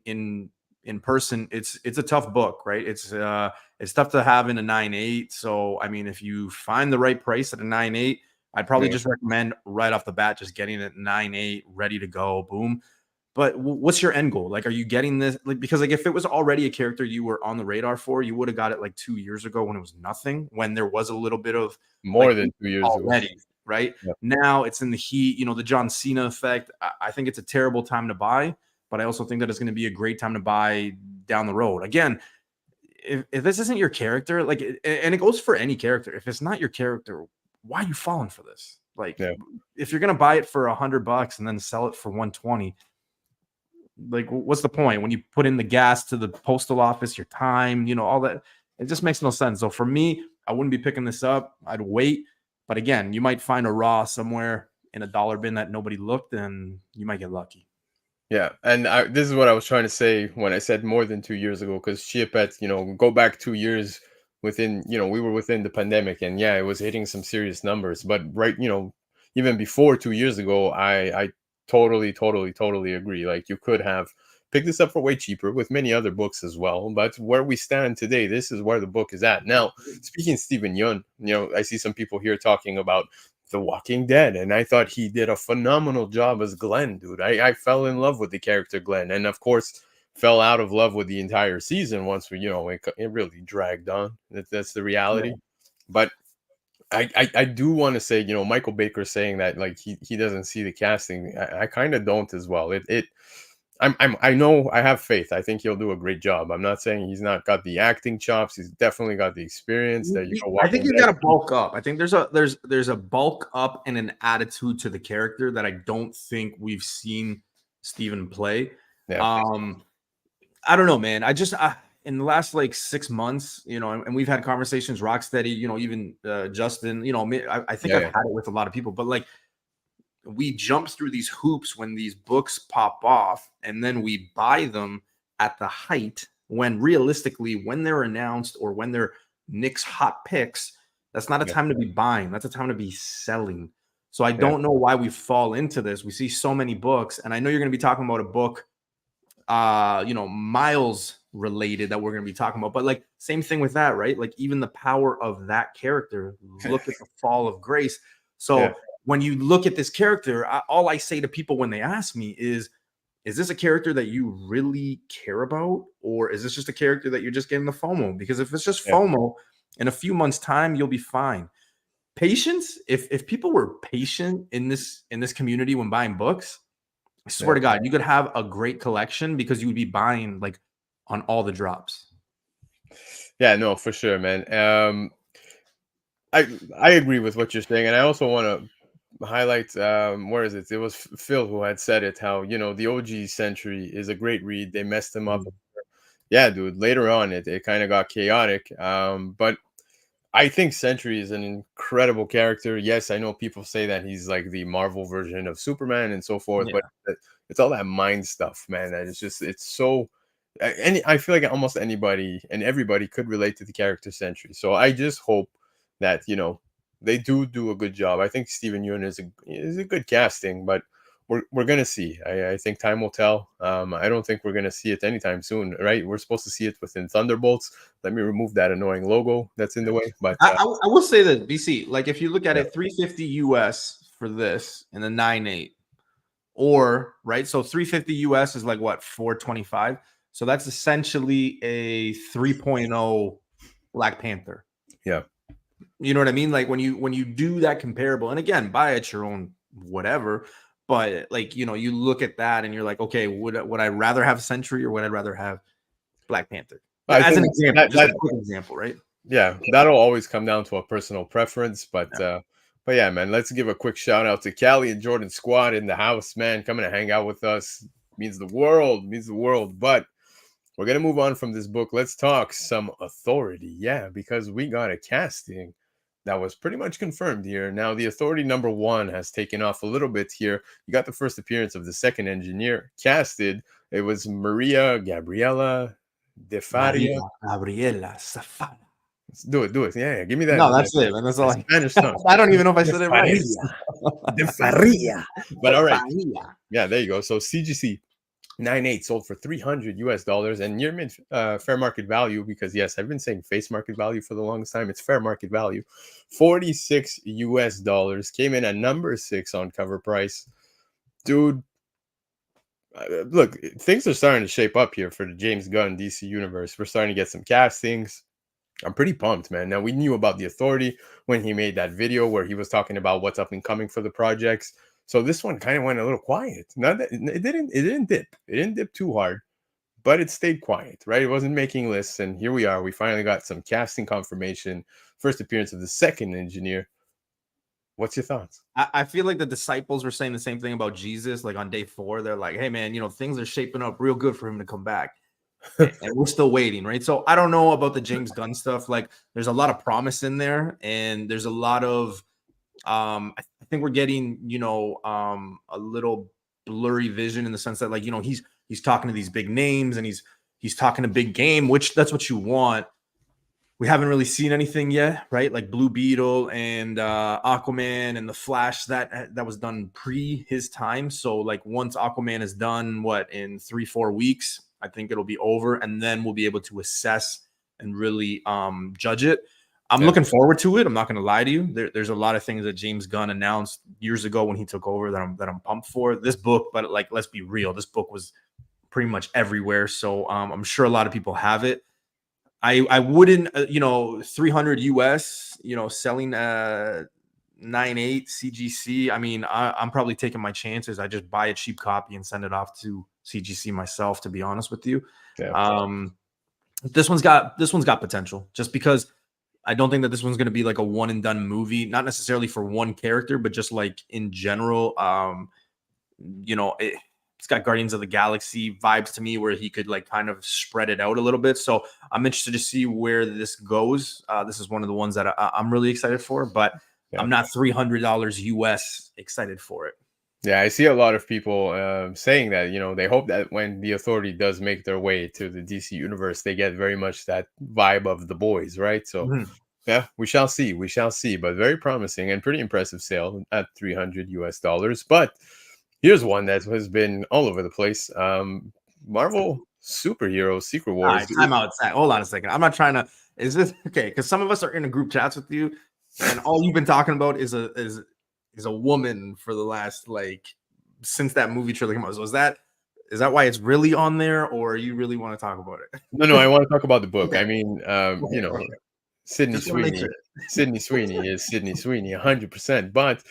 person, it's a tough book, right? It's tough to have in a 9.8. So, I mean, if you find the right price at a 9.8, I'd probably just recommend right off the bat just getting it 9.8, ready to go, boom. But what's your end goal? Like, are you getting this? Like, because like if it was already a character you were on the radar for, you would have got it like 2 years ago when it was nothing, when there was a little bit of more than 2 years already, ago. Right? Yeah. Now it's in the heat, the John Cena effect. I think it's a terrible time to buy, but I also think that it's going to be a great time to buy down the road. Again, if this isn't your character, like, and it goes for any character, if it's not your character, why are you falling for this? Like, if you're going to buy it for $100 and then sell it for 120, like, what's the point when you put in the gas to the postal office, your time, all that? It just makes no sense. So for me, I wouldn't be picking this up. I'd wait. But again, you might find a raw somewhere in a dollar bin that nobody looked, and you might get lucky. Yeah, and this is what I was trying to say when I said more than 2 years ago, because Chia Pet, go back 2 years within, we were within the pandemic, and yeah, it was hitting some serious numbers. But right, even before 2 years ago, I totally agree. Like, you could have picked this up for way cheaper with many other books as well. But where we stand today, this is where the book is at. Now, speaking of Steven Yeun, I see some people here talking about The Walking Dead, and I thought he did a phenomenal job as Glenn, dude. I fell in love with the character Glenn, and of course fell out of love with the entire season once we, it really dragged on. That's the reality. Yeah. But I do want to say, Michael Baker saying that like he doesn't see the casting. I kind of don't as well. I know, I have faith. I think he'll do a great job. I'm not saying he's not got the acting chops. He's definitely got the experience that I think he's got to bulk up. I think there's a bulk up and an attitude to the character that I don't think we've seen Steven play. Yeah. I don't know, man. in the last like 6 months, you know, and we've had conversations, Rocksteady, you know, even Justin, you know, I think I've had it with a lot of people, but like we jump through these hoops when these books pop off, and then we buy them at the height when realistically, when they're announced or when they're Nick's hot picks, that's not a time to be buying. That's a time to be selling. So I don't know why we fall into this. We see so many books, and I know you're going to be talking about a book, you know, Miles related that we're going to be talking about, but like same thing with that, right? Like even the power of that character, look at the fall of grace. So when you look at this character, all I say to people when they ask me is this a character that you really care about? Or is this just a character that you're just getting the FOMO? Because if it's just FOMO, in a few months time, you'll be fine. Patience. If people were patient in this community when buying books, I swear to God, you could have a great collection because you would be buying like on all the drops. Yeah, no, for sure, man. I agree with what you're saying, and I also want to highlight where is it? It was Phil who had said it. How, you know, the OG Century is a great read. They messed him up. Yeah, dude. Later on, it kind of got chaotic. But I think Sentry is an incredible character. Yes, I know people say that he's like the Marvel version of Superman and so forth, but it's all that mind stuff, man. That it's so. I feel like almost anybody and everybody could relate to the character Sentry. So I just hope that, you know, they do a good job. I think Steven Yeun is a good casting, but we're gonna see. I think time will tell. I don't think we're gonna see it anytime soon, right? We're supposed to see it within Thunderbolts. Let me remove that annoying logo that's in the way. But I will say that BC, like if you look at it, $350 US for this and the 9.8, or right, so $350 US is like what, $425. So that's essentially a 3.0 Black Panther. Yeah. You know what I mean? Like when you do that comparable, and again, buy at your own whatever, but like, you know, you look at that and you're like, okay, would I rather have Sentry or would I rather have Black Panther? As an example, just a quick example, right? Yeah, that'll always come down to a personal preference, but yeah, man, let's give a quick shout out to Callie and Jordan Squad in the house, man, coming to hang out with us means the world. But we're gonna move on from this book. Let's talk some Authority, because we got a casting that was pretty much confirmed here. Now, the Authority #1 has taken off a little bit here. You got the first appearance of the second engineer casted. It was Maria Gabriela De Faria. Gabriela Safara. Do it. Yeah. Give me that. No, that's it, man. That's all. Spanish tongue. I don't even know if I said it right. De Faria. But all right. Yeah, there you go. So CGC 9.8 sold for $300 US, and near mid fair market value, because yes, I've been saying face market value for the longest time. It's fair market value. $46 US, came in at number 6 on cover price. Dude, look, things are starting to shape up here for the James Gunn DC universe. We're starting to get some castings. I'm pretty pumped, man. Now, we knew about the Authority when he made that video where he was talking about what's up and coming for the projects. So this one kind of went a little quiet. Not that it didn't dip. It didn't dip too hard, but it stayed quiet, right? It wasn't making lists, and here we are. We finally got some casting confirmation. First appearance of the second engineer. What's your thoughts? I feel like the disciples were saying the same thing about Jesus. Like on day 4, they're like, "Hey, man, you know, things are shaping up real good for him to come back." And we're still waiting, right? So I don't know about the James Gunn stuff. Like, there's a lot of promise in there, and there's a lot of I think we're getting, you know, a little blurry vision in the sense that, like, you know, he's talking to these big names and he's talking a big game, which that's what you want. We haven't really seen anything yet, right? Like Blue Beetle and Aquaman and the Flash, that was done pre his time. So like once Aquaman is done, what, in 3-4 weeks, I think it'll be over, and then we'll be able to assess and really judge it. I'm looking forward to it. I'm not going to lie to you. There's a lot of things that James Gunn announced years ago when he took over that I'm pumped for. This book, but like, let's be real, this book was pretty much everywhere. So I'm sure a lot of people have it. I wouldn't, you know, $300 US, you know, selling 9.8 CGC. I mean, I'm probably taking my chances. I just buy a cheap copy and send it off to CGC myself, to be honest with you. This one's got potential, just because I don't think that this one's going to be like a one and done movie, not necessarily for one character, but just like in general. You know, it's He's got Guardians of the Galaxy vibes to me, where he could like kind of spread it out a little bit. So I'm interested to see where this goes. This is one of the ones that I'm really excited for, but I'm not $300 US excited for it. Yeah, I see a lot of people saying that, you know, they hope that when the Authority does make their way to the DC universe, they get very much that vibe of the boys, right? So, yeah, we shall see. We shall see. But very promising and pretty impressive sale at $300 US. But here's one that has been all over the place. Marvel Superhero Secret Wars. Time out. Hold on a second. I'm not trying to. Is this okay? Because some of us are in a group chats with you, and all you've been talking about is a woman for the last like since that movie trailer came out. So is that why it's really on there, or you really want to talk about it? No, I want to talk about the book. Okay. I mean, you know, Sydney Sweeney. Sydney Sweeney is Sydney Sweeney, 100%. But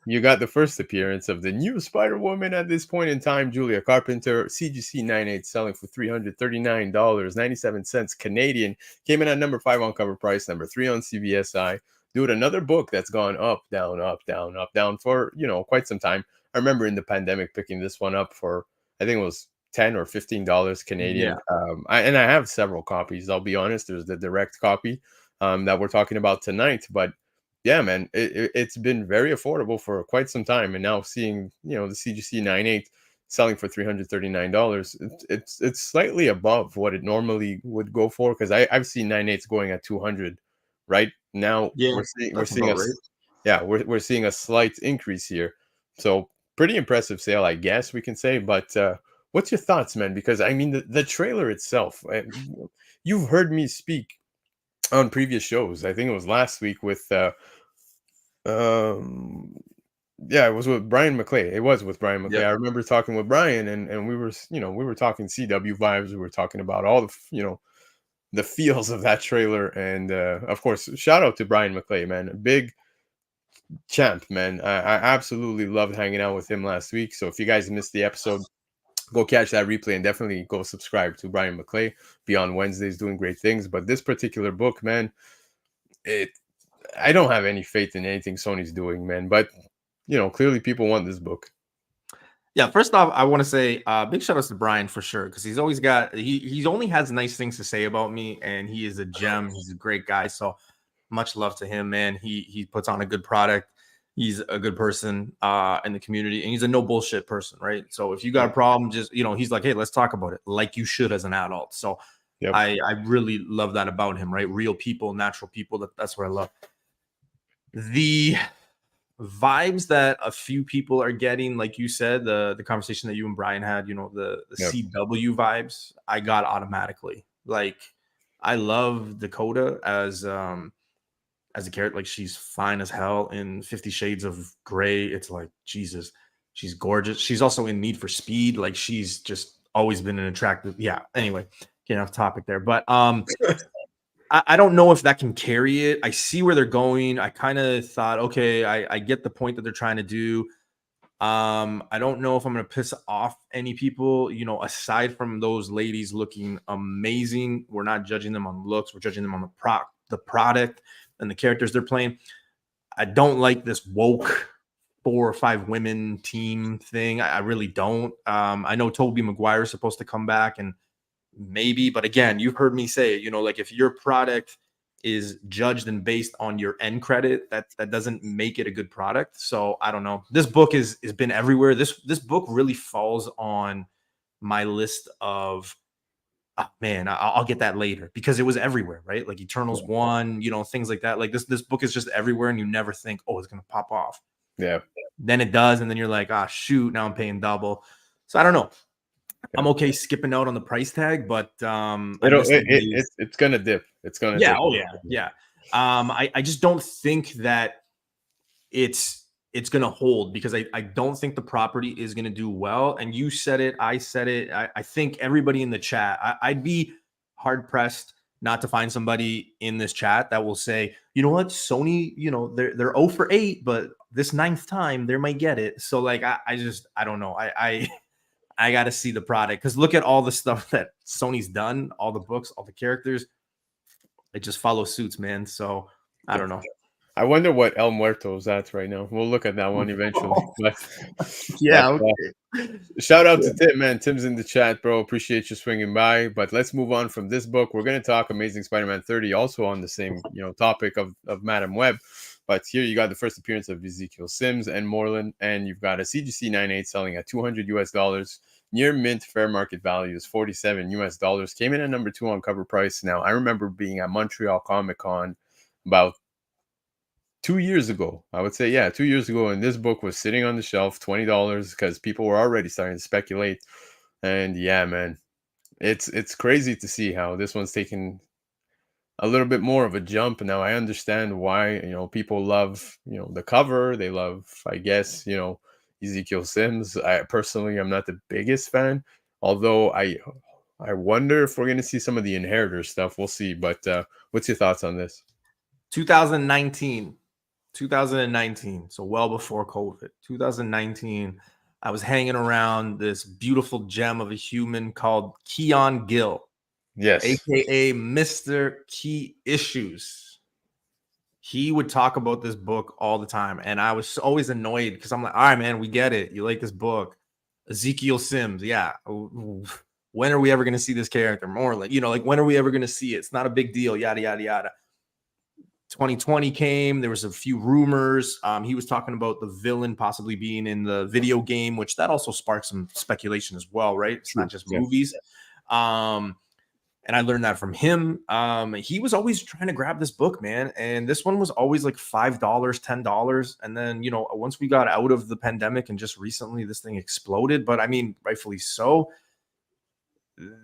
you got the first appearance of the new Spider-Woman at this point in time, Julia Carpenter, CGC 98, selling for $339.97 Canadian. Came in at number 5 on cover price, number 3 on CBSI. Dude, another book that's gone up, down, up, down, up, down for, you know, quite some time. I remember in the pandemic picking this one up for, I think it was $10 or $15 Canadian. Yeah. I have several copies. I'll be honest. There's the direct copy that we're talking about tonight. But yeah, man, it's been very affordable for quite some time. And now seeing, you know, the CGC 98 selling for $339, it's slightly above what it normally would go for, because I've seen 98s going at 200 right now. Yeah, we're seeing a slight increase here. So pretty impressive sale, I guess we can say. But what's your thoughts, man? Because I mean, the trailer itself, you've heard me speak on previous shows. I think it was last week with it was with Brian McClay. It was with Brian McClay. I remember talking with Brian, and we were talking CW vibes. We were talking about all the the feels of that trailer. And of course, shout out to Brian McClay, man. A big champ, man. I absolutely loved hanging out with him last week. So if you guys missed the episode, go catch that replay, and definitely go subscribe to Brian McClay. Beyond Wednesdays, doing great things. But this particular book, man, I don't have any faith in anything Sony's doing, man. But you know, clearly people want this book. Yeah, first off, I want to say big shout outs to Brian for sure, because he's always got he only has nice things to say about me, and he is a gem. He's a great guy. So much love to him, man. He puts on a good product. He's a good person in the community, and he's a no bullshit person, right? So if you got a problem, just, you know, he's like, hey, let's talk about it, like you should as an adult. So I really love that about him, right? Real people, natural people. That's what I love. The vibes that a few people are getting, like you said, the conversation that you and Brian had, you know, the CW vibes, I got automatically. Like, I love Dakota as a character. Like, she's fine as hell in 50 Shades of Grey. It's like, Jesus, she's gorgeous. She's also in Need for Speed. Like, she's just always been an attractive. Yeah. Anyway, getting off topic there, but I don't know if that can carry it. I see where they're going. I kind of thought, okay, I get the point that they're trying to do. I don't know if I'm going to piss off any people, you know, aside from those ladies looking amazing. We're not judging them on looks. We're judging them on the product and the characters they're playing. I don't like this woke 4 or 5 women team thing. I really don't. I know Tobey Maguire is supposed to come back, and maybe, but again, you've heard me say, you know, like, if your product is judged and based on your end credit, that doesn't make it a good product. So I don't know. This book has been everywhere. This book really falls on my list of, man, I'll get that later, because it was everywhere, right? Like Eternals 1, you know, things like that. Like this book is just everywhere, and you never think, oh, it's gonna pop off. Yeah. Then it does, and then you're like, ah, shoot, now I'm paying double. So I don't know. I'm okay skipping out on the price tag, but it's gonna dip. It's gonna dip. Oh yeah. I just don't think that it's gonna hold, because I don't think the property is gonna do well. And you said it, I said it. I think everybody in the chat, I'd be hard pressed not to find somebody in this chat that will say, you know what, Sony, you know, they're 0 for 8, but this 9th time they might get it. So like I don't know. I got to see the product, because look at all the stuff that Sony's done, all the books, all the characters. It just follows suits, man. So I don't know. I wonder what El Muerto's at right now. We'll look at that one eventually. Yeah. But, Okay. shout out to Tim, man. Tim's in the chat, bro. Appreciate you swinging by. But let's move on from this book. We're going to talk Amazing Spider-Man 30, also on the same topic of Madam Web. But here you got the first appearance of Ezekiel Sims and Moreland, and you've got a CGC 98 selling at $200 US. Near mint fair market value is $47 US. Came in at number 2 on cover price. Now, I remember being at Montreal Comic Con about 2 years ago. I would say, yeah, 2 years ago, and this book was sitting on the shelf, $20, because people were already starting to speculate. And yeah, man, it's crazy to see how this one's taken a little bit more of a jump. Now I understand why, people love, the cover. They love, I guess, Ezekiel Sims. I personally, I'm not the biggest fan, although I wonder if we're going to see some of the Inheritor stuff. We'll see. But what's your thoughts on this? 2019, so well before COVID. 2019, I was hanging around this beautiful gem of a human called Keon Gill, Yes, aka Mr. Key Issues. He would talk about this book all the time, and I was always annoyed because I'm like, all right, man, we get it. You like this book. Ezekiel Sims, yeah. When are we ever going to see this character? More like, when are we ever going to see it? It's not a big deal, yada, yada, yada. 2020 came. There was a few rumors. He was talking about the villain possibly being in the video game, which that also sparked some speculation as well, right? It's not just movies. And I learned that from him. He was always trying to grab this book, man. And this one was always like $5, $10. And then, once we got out of the pandemic and just recently this thing exploded, but I mean, rightfully so.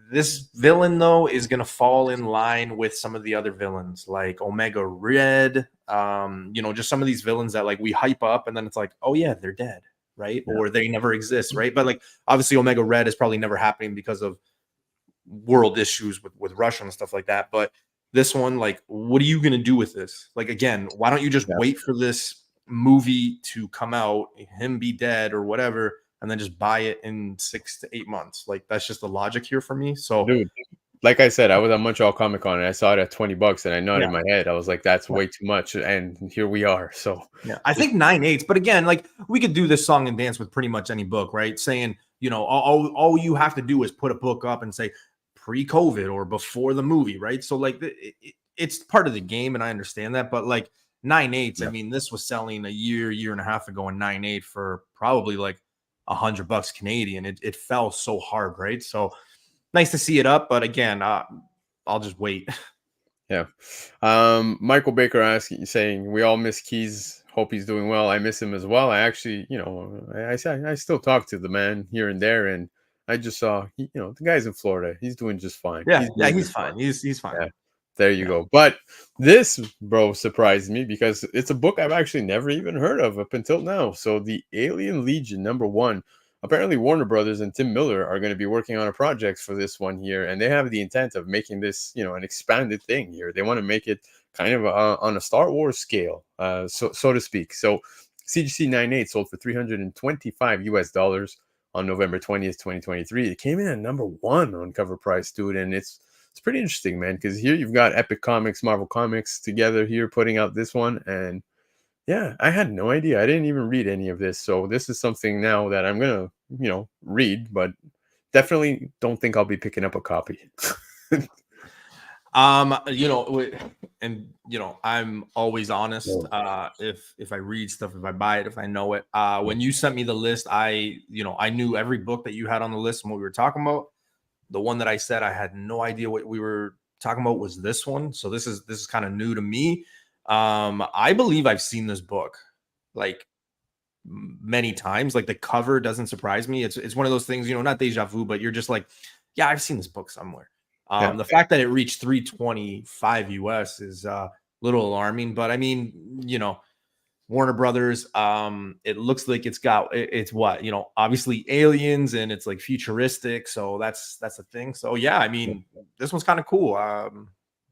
This villain, though, is going to fall in line with some of the other villains like Omega Red, just some of these villains that like we hype up and then it's like, oh, yeah, they're dead, right? Yeah. Or they never exist, right? But like, obviously, Omega Red is probably never happening because of world issues with Russia and stuff like that. But this one, like, what are you going to do with this? Like, again, why don't you just wait for this movie to come out, him be dead or whatever, and then just buy it in 6 to 8 months? Like, that's just the logic here for me. So, dude, like I said, I was at Montreal Comic Con and I saw it at $20 and I nodded my head. I was like, that's way too much. And here we are. So yeah, I think 9/8. But again, like, we could do this song and dance with pretty much any book, right? Saying, all you have to do is put a book up and say pre-COVID or before the movie, right? So like it's part of the game, and I understand that. But like 9/8, I mean, this was selling a year and a half ago in 9/8 for probably like $100 Canadian. It fell so hard, right? So nice to see it up, but again, I'll just wait. Yeah. Michael Baker saying we all miss Keys. Hope he's doing well. I miss him as well. I actually, I still talk to the man here and there, and I just saw, the guy's in Florida. He's doing just fine. Yeah, he's fine. He's fine. Yeah. There you go. But this, bro, surprised me because it's a book I've actually never even heard of up until now. So the Alien Legion #1, apparently Warner Brothers and Tim Miller are going to be working on a project for this one here. And they have the intent of making this, an expanded thing here. They want to make it kind of on a Star Wars scale, so to speak. So CGC 98 sold for $325 on November 20th, 2023. It came in at #1 on cover price, dude. And it's pretty interesting, man, because here you've got Epic Comics, Marvel Comics together here putting out this one. And yeah, I had no idea. I didn't even read any of this. So this is something now that I'm going to, read, but definitely don't think I'll be picking up a copy. I'm always honest. If I read stuff, if I buy it, if I know it. When you sent me the list, I knew every book that you had on the list and what we were talking about. The one that I said I had no idea what we were talking about was this one. So this is kind of new to me. I believe I've seen this book like many times. Like the cover doesn't surprise me. It's one of those things, not deja vu, but you're just like, yeah, I've seen this book somewhere. The fact that it reached $325 US is a little alarming, but I mean, Warner Brothers, it looks like it's what, obviously aliens and it's like futuristic. So that's the thing. So yeah, I mean, this one's kind of cool.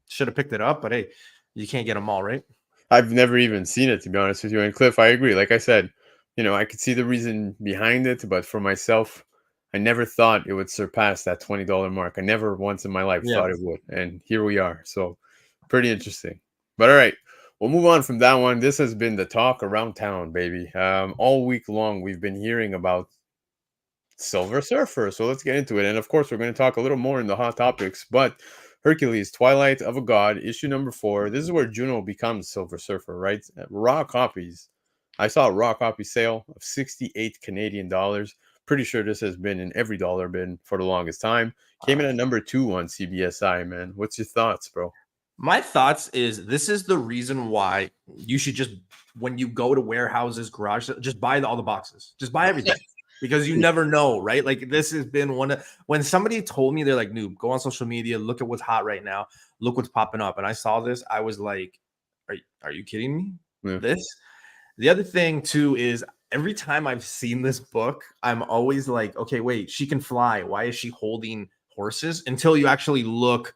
Should have picked it up, but hey, you can't get them all, right? I've never even seen it, to be honest with you. And Cliff, I agree. Like I said, I could see the reason behind it, but for myself, I never thought it would surpass that $20 mark. I never once in my life thought it would. And here we are. So pretty interesting. But all right, we'll move on from that one. This has been the talk around town, baby. All week long, we've been hearing about Silver Surfer. So let's get into it. And of course, we're going to talk a little more in the hot topics. But Hercules, Twilight of a God, issue number 4. This is where Juno becomes Silver Surfer, right? Raw copies. I saw a raw copy sale of 68 Canadian dollars. Pretty sure this has been in every dollar bin for the longest time. Came in at number 2 on CBSI, man. What's your thoughts, bro? My thoughts is this is the reason why you should just, when you go to warehouses, garage, just buy all the boxes. Just buy everything. Because you never know, right? Like this has been one of, when somebody told me, they're like, Noob, go on social media, look at what's hot right now, look what's popping up. And I saw this, I was like, are you kidding me? Yeah. This? The other thing too is every time I've seen this book, I'm always like, okay, wait, she can fly. Why is she holding horses? Until you actually look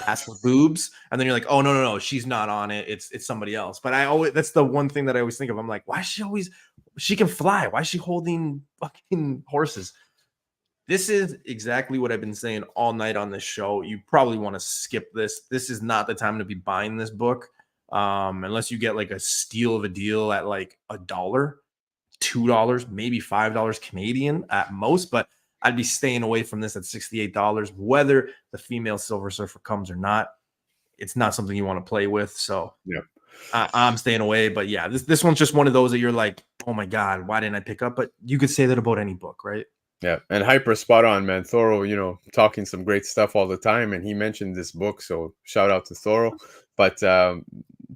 at the boobs, and then you're like, oh no, she's not on it. It's somebody else. But I always, that's the one thing that I always think of. I'm like, why is she always, she can fly? Why is she holding fucking horses? This is exactly what I've been saying all night on this show. You probably want to skip this. This is not the time to be buying this book. Unless you get like a steal of a deal at like $1, $2, maybe $5 Canadian at most, but I'd be staying away from this at $68, whether the female Silver Surfer comes or not. It's not something you want to play with. So yeah, I'm staying away. But yeah, this one's just one of those that you're like, oh my God, why didn't I pick up? But you could say that about any book, right? Yeah, and hyper spot on, man. Thoro, talking some great stuff all the time, and he mentioned this book, so shout out to Thoro. But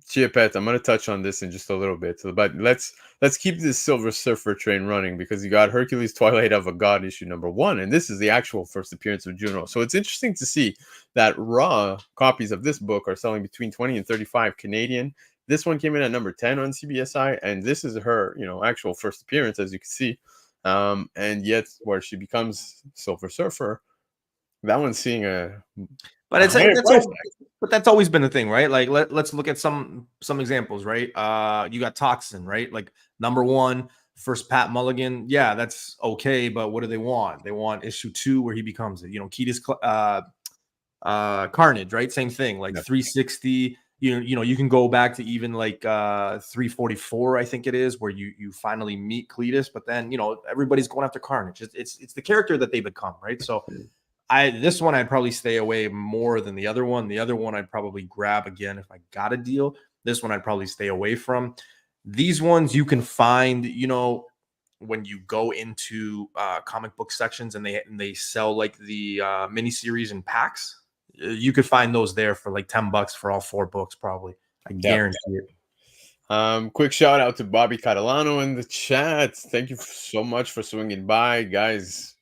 Chiapet, I'm going to touch on this in just a little bit, but let's keep this Silver Surfer train running, because you got Hercules, Twilight of a God, issue number 1, and this is the actual first appearance of Juno. So it's interesting to see that raw copies of this book are selling between 20 and 35 Canadian. This one came in at number 10 on CBSI, and this is her, actual first appearance, as you can see. And yet where she becomes Silver Surfer, that one's seeing but it's like, that's always been the thing, right? Like let's look at some examples, right? You got Toxin, right? Like number 1, first Pat Mulligan. Yeah, that's okay, but what do they want? They want issue 2 where he becomes it. Ketis Carnage, right? Same thing, like 360. You can go back to even like 344, I think it is, where you finally meet Cletus, but then everybody's going after Carnage. It's the character that they become, right? So this one I'd probably stay away more than the other one. The other one I'd probably grab again if I got a deal. This one I'd probably stay away from. These ones you can find, when you go into comic book sections and they sell like the miniseries in packs. You could find those there for like $10 for all 4 books, probably. I guarantee it. Quick shout out to Bobby Catalano in the chat. Thank you so much for swinging by, guys.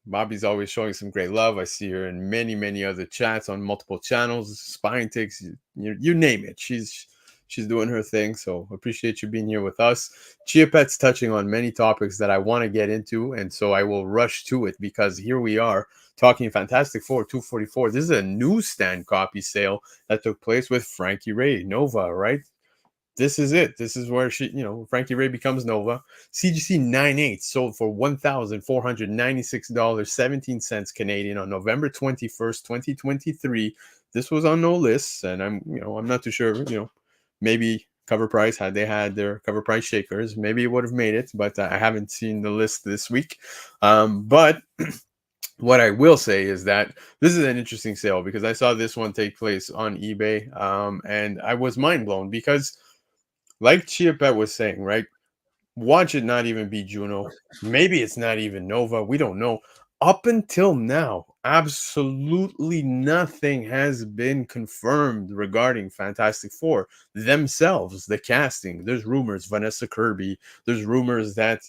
Bobby's always showing some great love. I see her in many other chats on multiple channels, Spine Takes, you name it. She's doing her thing. So appreciate you being here with us. Chiapet's touching on many topics that I want to get into, and so I will rush to it, because here we are talking Fantastic Four 244. This is a newsstand copy sale that took place with Frankie Ray, Nova, right? This is it. This is where Frankie Ray becomes Nova. CGC 98 sold for $1,496.17 Canadian on November 21st, 2023. This was on no lists, and I'm not too sure, maybe cover price, had they had their cover price shakers, maybe it would have made it, but I haven't seen the list this week. But what I will say is that this is an interesting sale, because I saw this one take place on eBay, and I was mind blown, because like Chiapet was saying, right? Watch it not even be Juno. Maybe it's not even Nova. We don't know. Up until now, absolutely nothing has been confirmed regarding Fantastic Four themselves, the casting. There's rumors, Vanessa Kirby. There's rumors that,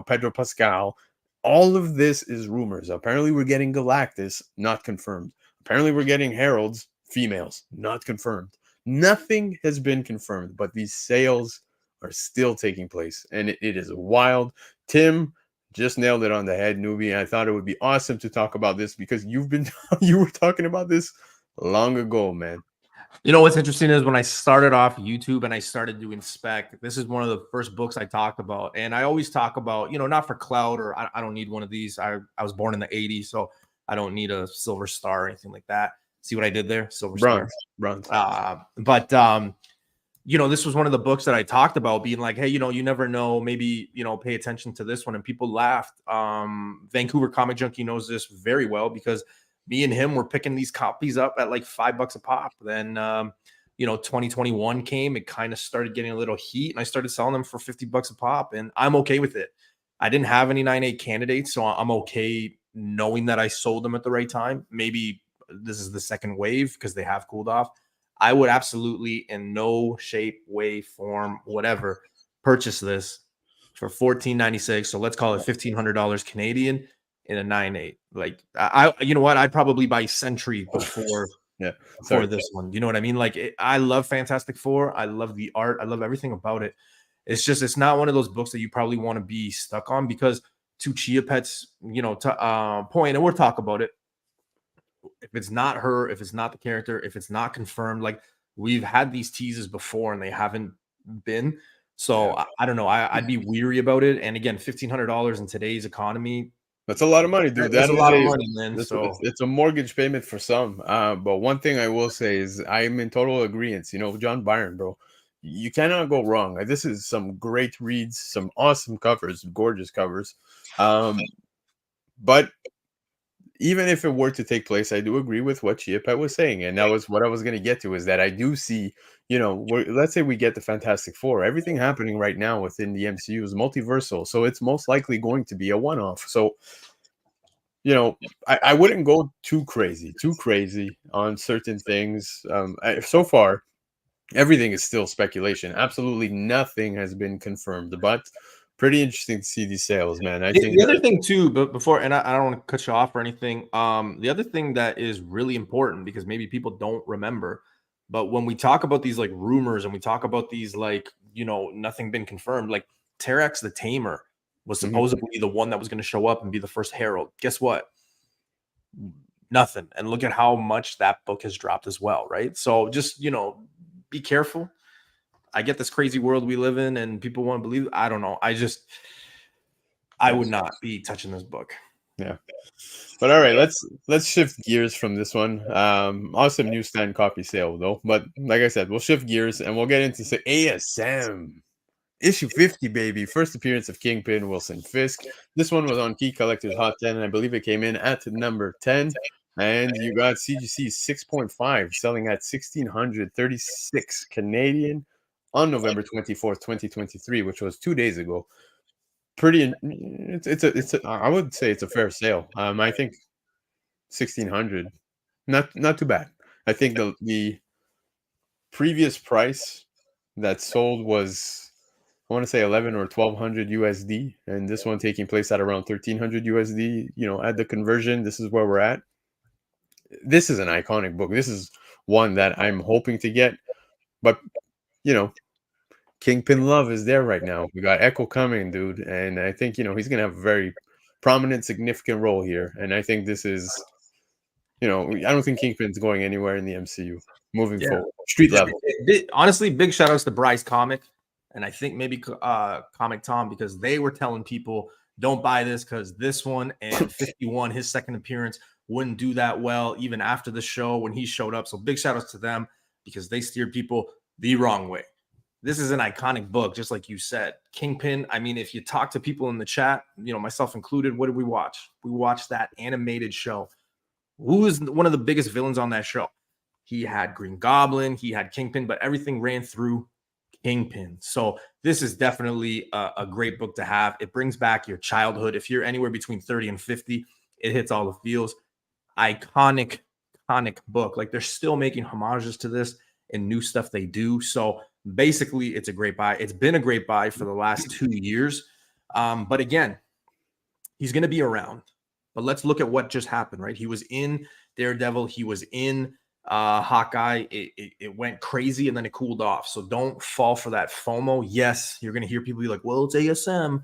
Pedro Pascal. All of this is rumors. Apparently, we're getting Galactus, not confirmed. Apparently, we're getting Heralds, females, not confirmed. Nothing has been confirmed, but these sales are still taking place, and it is wild. Tim just nailed it on the head, Newbie. I thought it would be awesome to talk about this, because you were talking about this long ago, man. What's interesting is when I started off YouTube and I started doing spec, this is one of the first books I talked about. And I always talk about, not for clout, or I don't need one of these. I was born in the 80s, so I don't need a silver star or anything like that. See what I did there? Silver Bronze. star. But this was one of the books that I talked about being like, hey, you never know, maybe, pay attention to this one. And people laughed. Vancouver Comic Junkie knows this very well because me and him were picking these copies up at like $5 a pop. Then, 2021 came, it kind of started getting a little heat and I started selling them for $50 a pop, and I'm okay with it. I didn't have any 9.8 candidates, so I'm okay knowing that I sold them at the right time. Maybe this is the second wave because they have cooled off. I would absolutely, in no shape, way, form, whatever, purchase this for $14.96. So let's call it $1,500 Canadian in a 9.8. Like, you know what? I'd probably buy Sentry before this one. You know what I mean? Like, I love Fantastic Four. I love the art. I love everything about it. It's just, it's not one of those books that you probably want to be stuck on because, to Chia Pet's, point, and we'll talk about it. If it's not her, if it's not the character, if it's not confirmed, like we've had these teases before and they haven't been. So I don't know. I'd be weary about it. And again, $1,500 in today's economy. That's a lot of money, dude. That's a lot of money, man. So it's a mortgage payment for some. But one thing I will say is I'm in total agreement. John Byrne, bro, you cannot go wrong. This is some great reads, some awesome covers, gorgeous covers. But even if it were to take place, I do agree with what Chia Pet was saying. And that was what I was going to get to, is that I do see, let's say we get the Fantastic Four. Everything happening right now within the MCU is multiversal. So it's most likely going to be a one-off. So, I wouldn't go too crazy on certain things. So far, everything is still speculation. Absolutely nothing has been confirmed, but pretty interesting to see these sales, man. I think the other thing too, but before, and I don't want to cut you off or anything. The other thing that is really important, because maybe people don't remember, but when we talk about these like rumors and we talk about these like, nothing been confirmed, like Terex the Tamer was supposedly the one that was going to show up and be the first Herald. Guess what? Nothing. And look at how much that book has dropped as well, right? So just, be careful. I get this crazy world we live in and people want to believe. I don't know. I would not be touching this book. Yeah. But all right, let's shift gears from this one. Awesome newsstand copy sale though. But like I said, we'll shift gears and we'll get into ASM. Issue 50, baby. First appearance of Kingpin, Wilson Fisk. This one was on Key Collector's Hot 10, and I believe it came in at number 10. And you got CGC 6.5 selling at 1,636 Canadian on November 24th, 2023, which was 2 days ago. I would say it's a fair sale. I think 1,600, not too bad. I think the previous price that sold was, I want to say 11 or 1,200 USD, and this one taking place at around 1,300 USD. At the conversion, this is where we're at. This is an iconic book. This is one that I'm hoping to get, but Kingpin love is there right now. We got Echo coming, dude, and I think he's gonna have a very prominent, significant role here. And I think this is, I don't think Kingpin's going anywhere in the MCU moving forward. Street level. Honestly, big shout outs to Bryce Comic, and I think maybe Comic Tom, because they were telling people don't buy this because this one and 51, his second appearance, wouldn't do that well even after the show when he showed up. So big shout outs to them because they steered people the wrong way. This is an iconic book, just like you said. Kingpin, I mean, if you talk to people in the chat, myself included, what did we watch? We watched that animated show. Who is one of the biggest villains on that show? He had Green Goblin, he had Kingpin, but everything ran through Kingpin. So this is definitely a great book to have. It brings back your childhood. If you're anywhere between 30 and 50, it hits all the feels. Iconic book. Like, they're still making homages to this and new stuff they do. So basically, it's a great buy. It's been a great buy for the last 2 years. But again, he's going to be around. But let's look at what just happened, right? He was in Daredevil. He was in Hawkeye. It went crazy and then it cooled off. So don't fall for that FOMO. Yes, you're going to hear people be like, well, it's ASM.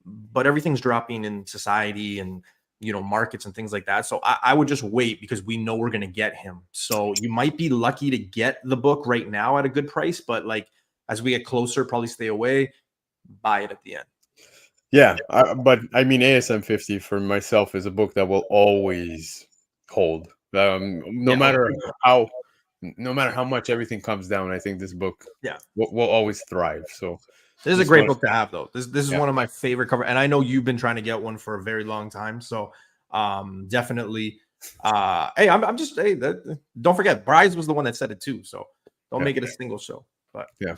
But everything's dropping in society and markets and things like that. So I would just wait because we know we're going to get him. So you might be lucky to get the book right now at a good price, but like as we get closer, probably stay away, buy it at the end. Yeah. But I mean, ASM 50 for myself is a book that will always hold. No matter how no matter how much everything comes down, I think this book Yeah. will always thrive. So This is a just great wanna- book to have, though. This is Yeah. one of my favorite cover, and I know you've been trying to get one for a very long time. So definitely. Hey, I'm just don't forget, Bryce was the one that said it too. So don't Yeah. make it a single show. But Yeah.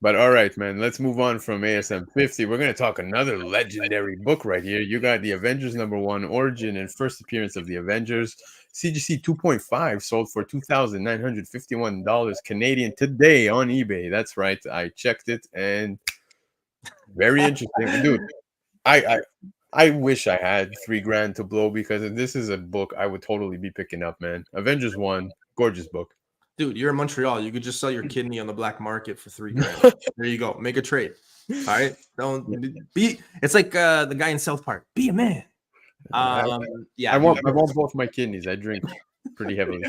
But all right, man, let's move on from ASM 50. We're going to talk another legendary book right here. You got the Avengers #1 origin and first appearance of the Avengers. CGC 2.5 sold for $2,951 Canadian today on eBay. That's right. I checked it and very interesting. Dude, I wish I had $3,000 to blow because this is a book I would totally be picking up, man. Avengers 1, gorgeous book. dude, you're in Montreal. You could just sell your kidney on the black market for $3,000. There you go. Make a trade. All right. Don't be. It's like the guy in South Park. Be a man. Yeah. I want both my kidneys. I drink pretty heavily.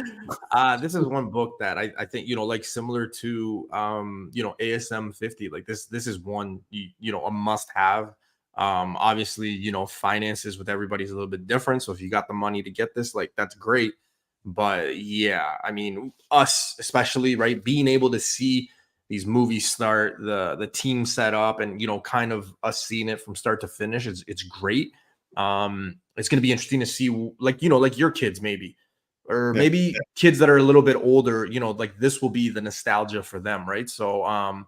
This is one book that I think, like similar to ASM 50. Like this is one a must have. Obviously, finances with everybody's a little bit different. So if you got the money to get this, like that's great. But yeah, I mean, us especially, right? Being able to see these movies start, the team set up, and kind of us seeing it from start to finish, it's great. It's going to be interesting to see, like your kids maybe, or maybe kids that are a little bit older. Like this will be the nostalgia for them, right? So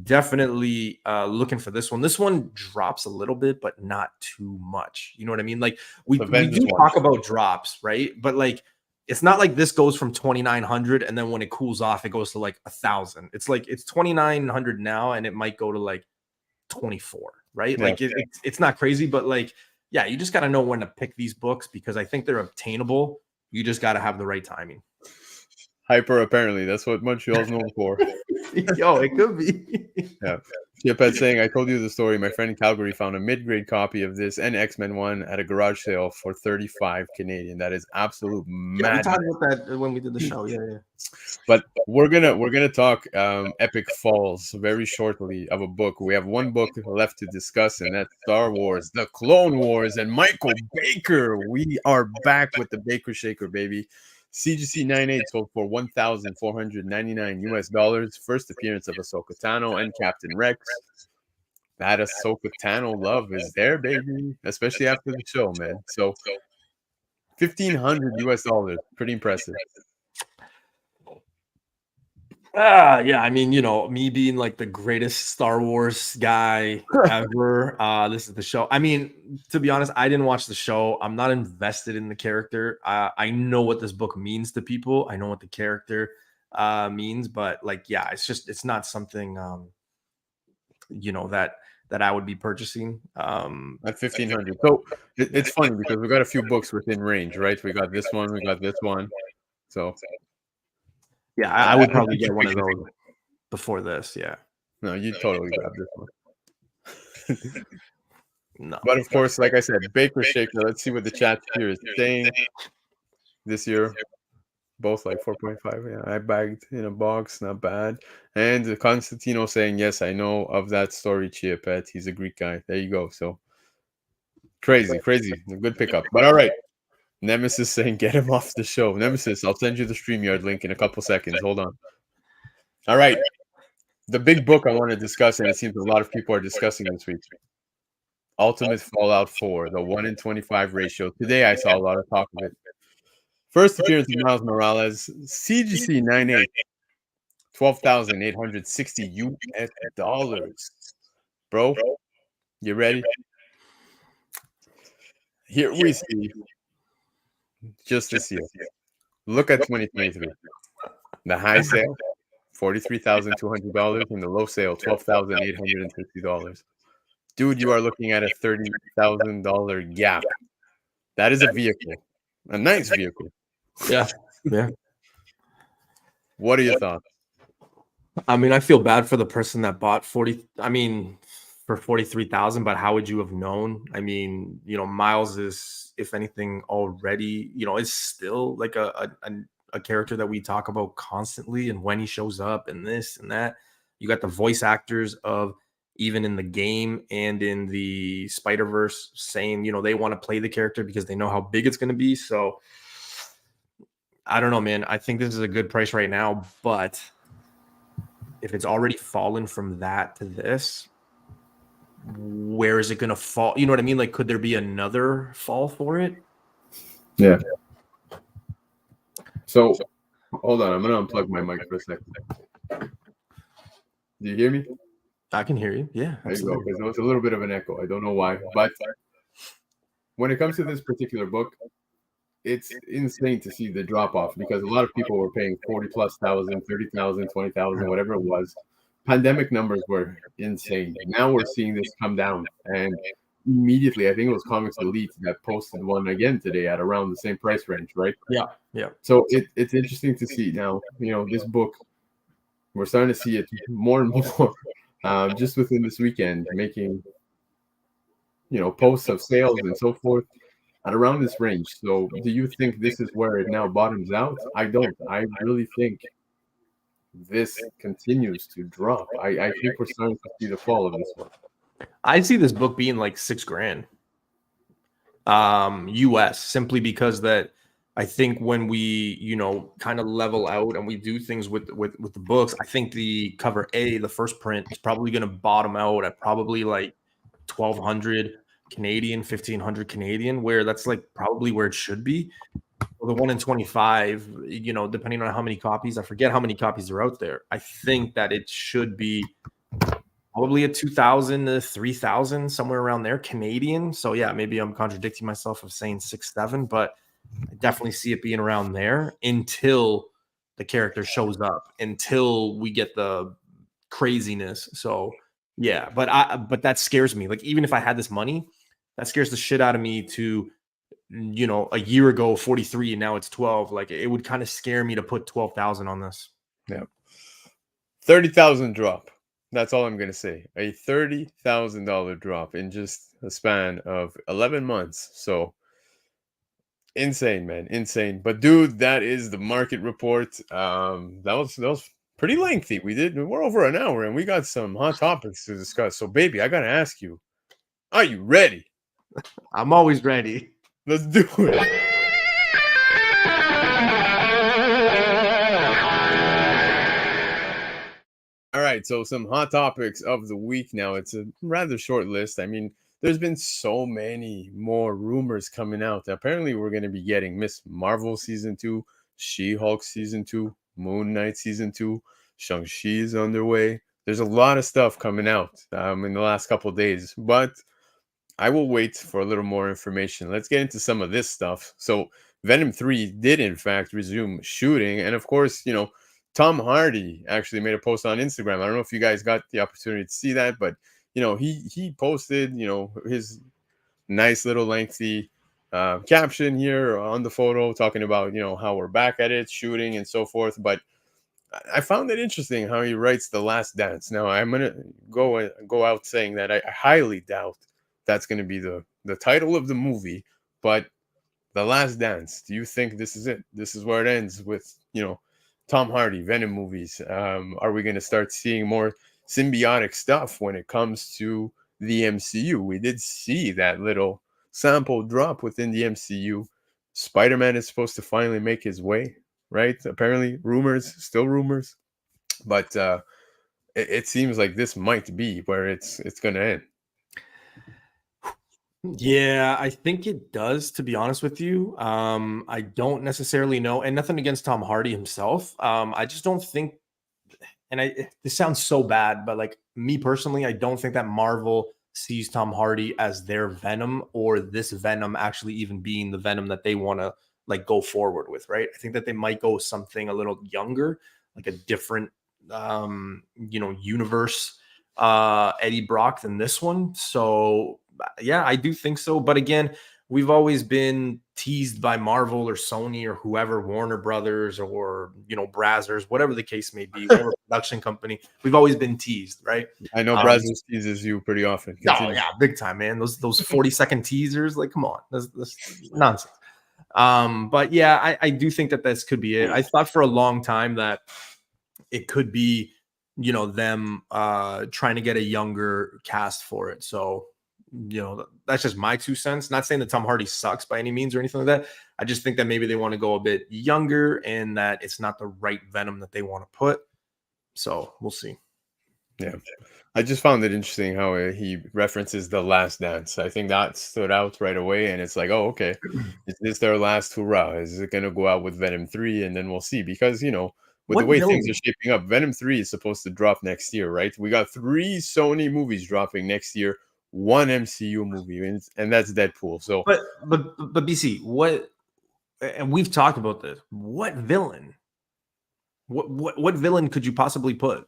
definitely looking for this one. This one drops a little bit, but not too much. You know what I mean? Like we do talk about drops, right? But like it's not like this goes from 2,900 and then when it cools off, it goes to like 1,000. It's like it's 2,900 now, and it might go to like 24, right? Yeah. Like it's not crazy, but like yeah, you just got to know when to pick these books because I think they're obtainable. You just got to have the right timing. Hyper, apparently. That's what Montreal's known for. Yo, it could be. Yeah. Chiphead saying, I told you the story. My friend in Calgary found a mid-grade copy of this and X-Men 1 at a garage sale for 35 Canadian. That is absolute Yeah, we madness. talked about that when we did the show. Yeah. But we're gonna talk epic falls very shortly of a book. We have one book left to discuss, and that's Star Wars: The Clone Wars. And Michael Baker, we are back with the Baker Shaker, baby. CGC 98 sold for $1,499 US. First appearance of Ahsoka Tano and Captain Rex. That Ahsoka Tano love is there, baby, especially after the show, man. So $1,500 US, pretty impressive. Yeah, I mean, me being like the greatest Star Wars guy ever. This is the show. I mean, to be honest, I didn't watch the show. I'm not invested in the character. I know what this book means to people. I know what the character means, but like, yeah, it's not something that I would be purchasing. At 1,500. So it's funny because we got a few books within range, right? We got this one, we got this one. So yeah, I would probably get one of those before this. Yeah. no, you totally grab this one. No. But of course, like I said, Baker Shaker. Let's see what the chat here is saying. This year, both like 4.5. Yeah, I bagged in a box, not bad. And Constantino saying, yes, I know of that story, Chiapet. He's a Greek guy. There you go. So crazy. A good pickup. But all right. Nemesis saying, get him off the show. Nemesis, I'll send you the StreamYard link in a couple seconds. Hold on. All right. The big book I want to discuss, and it seems a lot of people are discussing this week. Ultimate Fallout 4, the 1 in 25 ratio. Today I saw a lot of talk of it. First appearance of Miles Morales, CGC 98, $12,860 US. Bro, you ready? Here we see just this year. Look at 2023. The high sale, $43,200, and the low sale, $12,860. Dude, you are looking at a $30,000 gap. That is a vehicle, a nice vehicle. Yeah. What are your thoughts? I mean, I feel bad for the person that bought for 43,000, but how would you have known? I mean, Miles is, if anything, already, is still like a character that we talk about constantly, and when he shows up and this and that. You got the voice actors of even in the game and in the Spider-Verse saying, they want to play the character because they know how big it's going to be. So I don't know, man. I think this is a good price right now, but if it's already fallen from that to this, where is it going to fall? You know what I mean? Like, could there be another fall for it? Yeah. So, hold on. I'm going to unplug my mic for a second. Do you hear me? I can hear you. Yeah. There you go. Because there was a little bit of an echo. I don't know why. But when it comes to this particular book, it's insane to see the drop off because a lot of people were paying 40,000+, 30,000, 20,000, whatever it was. Pandemic numbers were insane. Now we're seeing this come down, and immediately, I think it was Comics Elite that posted one again today at around the same price range, right? Yeah, yeah. So it's interesting to see now. You know, this book, we're starting to see it more and more, just within this weekend, making posts of sales and so forth at around this range. So do you think this is where it now bottoms out? I don't. I really think this continues to drop. I think we're starting to see the fall of this one. I see this book being like $6,000 US, simply because that I think when we, kind of level out and we do things with the books, I think the cover A, the first print, is probably going to bottom out at probably like 1,200 Canadian, 1,500 Canadian, where that's like probably where it should be. Well, the 1 in 25, depending on how many copies, I forget how many copies are out there. I think that it should be probably a 2,000 to 3,000, somewhere around there, Canadian. So yeah, maybe I'm contradicting myself of saying 6-7, but I definitely see it being around there until the character shows up, until we get the craziness. So yeah, but that scares me. Like, even if I had this money, that scares the shit out of me to, a year ago 43 and now it's 12. Like, it would kind of scare me to put 12,000 on this. Yeah. 30,000 drop. That's all I'm going to say. A $30,000 drop in just a span of 11 months. So insane, man. Insane. But dude, that is the market report. That was pretty lengthy. We're over an hour and we got some hot topics to discuss. So baby, I got to ask you, are you ready? I'm always ready. Let's do it. All right, so some hot topics of the week now. It's a rather short list. I mean, there's been so many more rumors coming out. Apparently, we're going to be getting Miss Marvel Season 2, She-Hulk Season 2, Moon Knight Season 2, Shang-Chi is underway. There's a lot of stuff coming out in the last couple of days, but I will wait for a little more information. Let's get into some of this stuff. So Venom 3 did, in fact, resume shooting. And of course, Tom Hardy actually made a post on Instagram. I don't know if you guys got the opportunity to see that, but, he posted, his nice little lengthy caption here on the photo talking about, how we're back at it, shooting and so forth. But I found it interesting how he writes The Last Dance. Now, I'm going to go out saying that I highly doubt that's going to be the title of the movie, but The Last Dance. Do you think this is it? This is where it ends with, Tom Hardy, Venom movies. Are we going to start seeing more symbiotic stuff when it comes to the MCU? We did see that little sample drop within the MCU. Spiderman is supposed to finally make his way, right? Apparently, still rumors, but it seems like this might be where it's going to end. Yeah, I think it does, to be honest with you. I don't necessarily know, and nothing against Tom Hardy himself. I just don't think, and this sounds so bad, but like, me personally, I don't think that Marvel sees Tom Hardy as their Venom, or this Venom actually even being the Venom that they want to like go forward with, right? I think that they might go something a little younger, like a different universe Eddie Brock than this one. So yeah, I do think so. But again, we've always been teased by Marvel or Sony or whoever, Warner Brothers or, Brazzers, whatever the case may be, whatever production company. We've always been teased, right? I know Brazzers teases you pretty often. No, yeah, big time, man. Those 40-second teasers, like, come on, that's nonsense. But yeah, I do think that this could be it. I thought for a long time that it could be, them trying to get a younger cast for it. So that's just my 2 cents. Not saying that Tom Hardy sucks by any means or anything like that. I just think that maybe they want to go a bit younger and that it's not the right Venom that they want to put. So we'll see. Yeah. I just found it interesting how he references The Last Dance. I think that stood out right away. And it's like, oh, okay. Is this their last hurrah? Is it going to go out with Venom 3? And then we'll see. Because, with What the way villain- things are shaping up, Venom 3 is supposed to drop next year, right? We got 3 Sony movies dropping next year, 1 MCU movie, and that's Deadpool. So, But BC, what? And we've talked about this. What villain? What villain could you possibly put?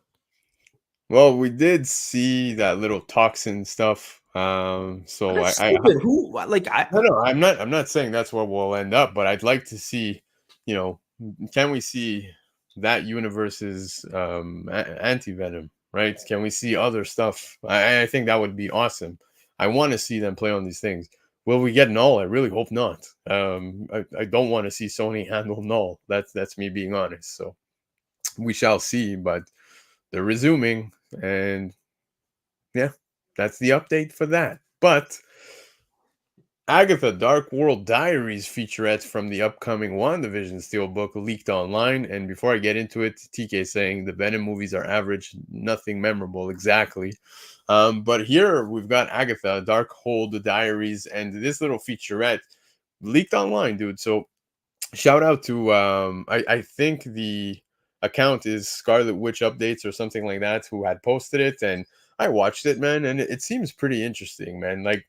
well, we did see that little toxin stuff. So That's I stupid. Who? Like I. no, I'm not saying that's where we'll end up, but I'd like to see, can we see that universe's anti-venom, right? Can we see other stuff? I think that would be awesome. I want to see them play on these things. Will we get Null? I really hope not. I don't want to see Sony handle Null. That's me being honest. So we shall see, but they're resuming, and yeah, that's the update for that. But Agatha Dark World Diaries featurettes from the upcoming WandaVision Steelbook leaked online. And before I get into it, TK saying the Venom movies are average, nothing memorable exactly. But here we've got Agatha Dark World Diaries, and this little featurette leaked online, dude. So shout out to I think the account is Scarlet Witch Updates or something like that, who had posted it, and I watched it, man, and it seems pretty interesting, man. Like,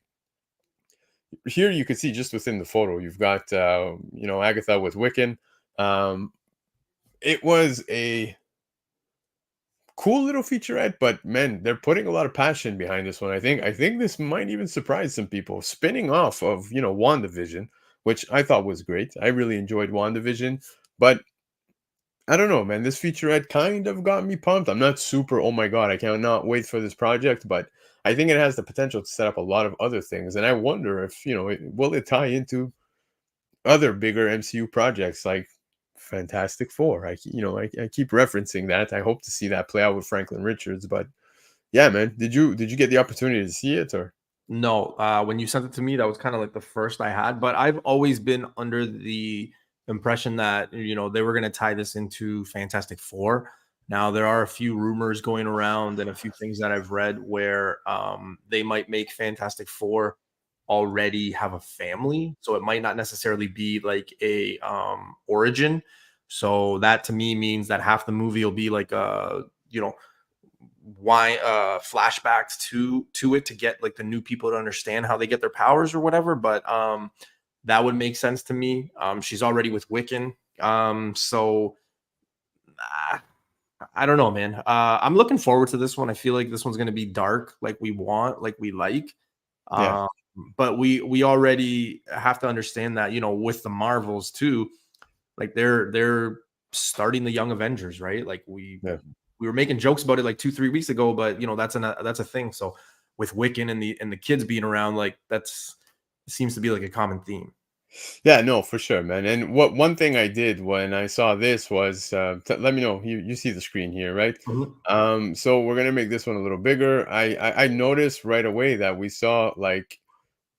here you can see just within the photo, you've got Agatha with Wiccan. It was a cool little featurette, but man, they're putting a lot of passion behind this one. I think this might even surprise some people. Spinning off of WandaVision, which I thought was great. I really enjoyed WandaVision, but I don't know, man. This featurette kind of got me pumped. I'm not super, oh my god, I cannot wait for this project, but I think it has the potential to set up a lot of other things, and I wonder if will it tie into other bigger MCU projects like Fantastic Four. I keep referencing that. I hope to see that play out with Franklin Richards, but yeah, man. Did you get the opportunity to see it, or? No, when you sent it to me, that was kind of like the first I had, but I've always been under the impression that they were going to tie this into Fantastic Four. Now there are a few rumors going around and a few things that I've read where they might make Fantastic Four already have a family, so it might not necessarily be like a origin. So that to me means that half the movie will be like why flashbacks to it to get like the new people to understand how they get their powers or whatever. But that would make sense to me. She's already with Wiccan, so I don't know, man. I'm looking forward to this one. I feel like this one's going to be dark, like we want, like we like. Yeah. But we already have to understand that with the Marvels too, like they're starting the Young Avengers, right? Like we were making jokes about it like 2-3 weeks ago, but that's a thing. So with Wiccan and the kids being around, like it seems to be like a common theme. Yeah, no, for sure, man. And one thing I did when I saw this was let me know. You see the screen here, right? Mm-hmm. So we're gonna make this one a little bigger. I noticed right away that we saw, like,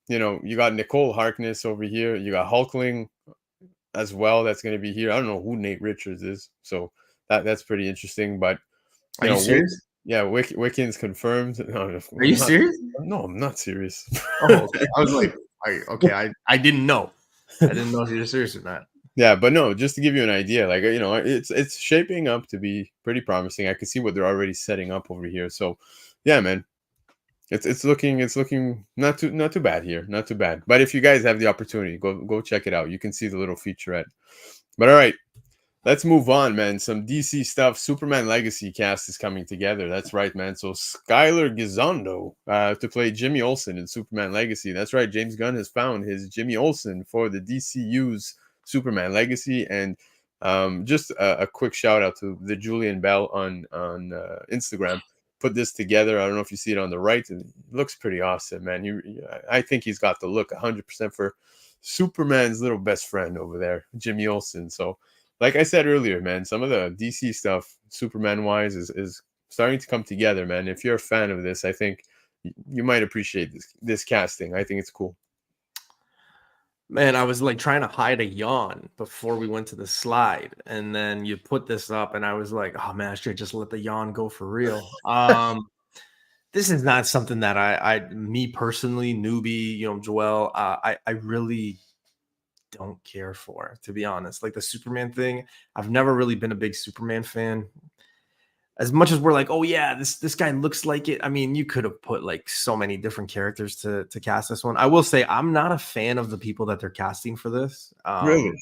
you got Nicole Harkness over here. You got Hulkling as well. That's gonna be here. I don't know who Nate Richards is, so that's pretty interesting. But Are you serious? Yeah, Wiccan's confirmed. No, Are you serious? No, I'm not serious. Oh, okay. I was like, okay, I didn't know. I didn't know if you were serious or not. Yeah, but no, just to give you an idea, like, it's shaping up to be pretty promising. I can see what they're already setting up over here. So, yeah, man, it's looking not too bad here, not too bad. But if you guys have the opportunity, go check it out. You can see the little featurette. But all right, let's move on, man. Some DC stuff. Superman Legacy cast is coming together. That's right, man. So Skylar Gisondo to play Jimmy Olsen in Superman Legacy. That's right. James Gunn has found his Jimmy Olsen for the DCU's Superman Legacy. And just a quick shout out to the Julian Bell on Instagram. Put this together. I don't know if you see it on the right. It looks pretty awesome, man. I think he's got the look 100% for Superman's little best friend over there, Jimmy Olsen. So, like I said earlier, man, some of the DC stuff, Superman-wise, is starting to come together, man. If you're a fan of this, I think you might appreciate this casting. I think it's cool. Man, I was like trying to hide a yawn before we went to the slide, and then you put this up, and I was like, "Oh man, I should just let the yawn go for real." This is not something that me personally, Newbie, Joel, I really don't care for, to be honest. Like the Superman thing, I've never really been a big Superman fan. As much as we're like, oh yeah, this guy looks like it. I mean, you could have put like so many different characters to cast this one. I will say I'm not a fan of the people that they're casting for this. Really?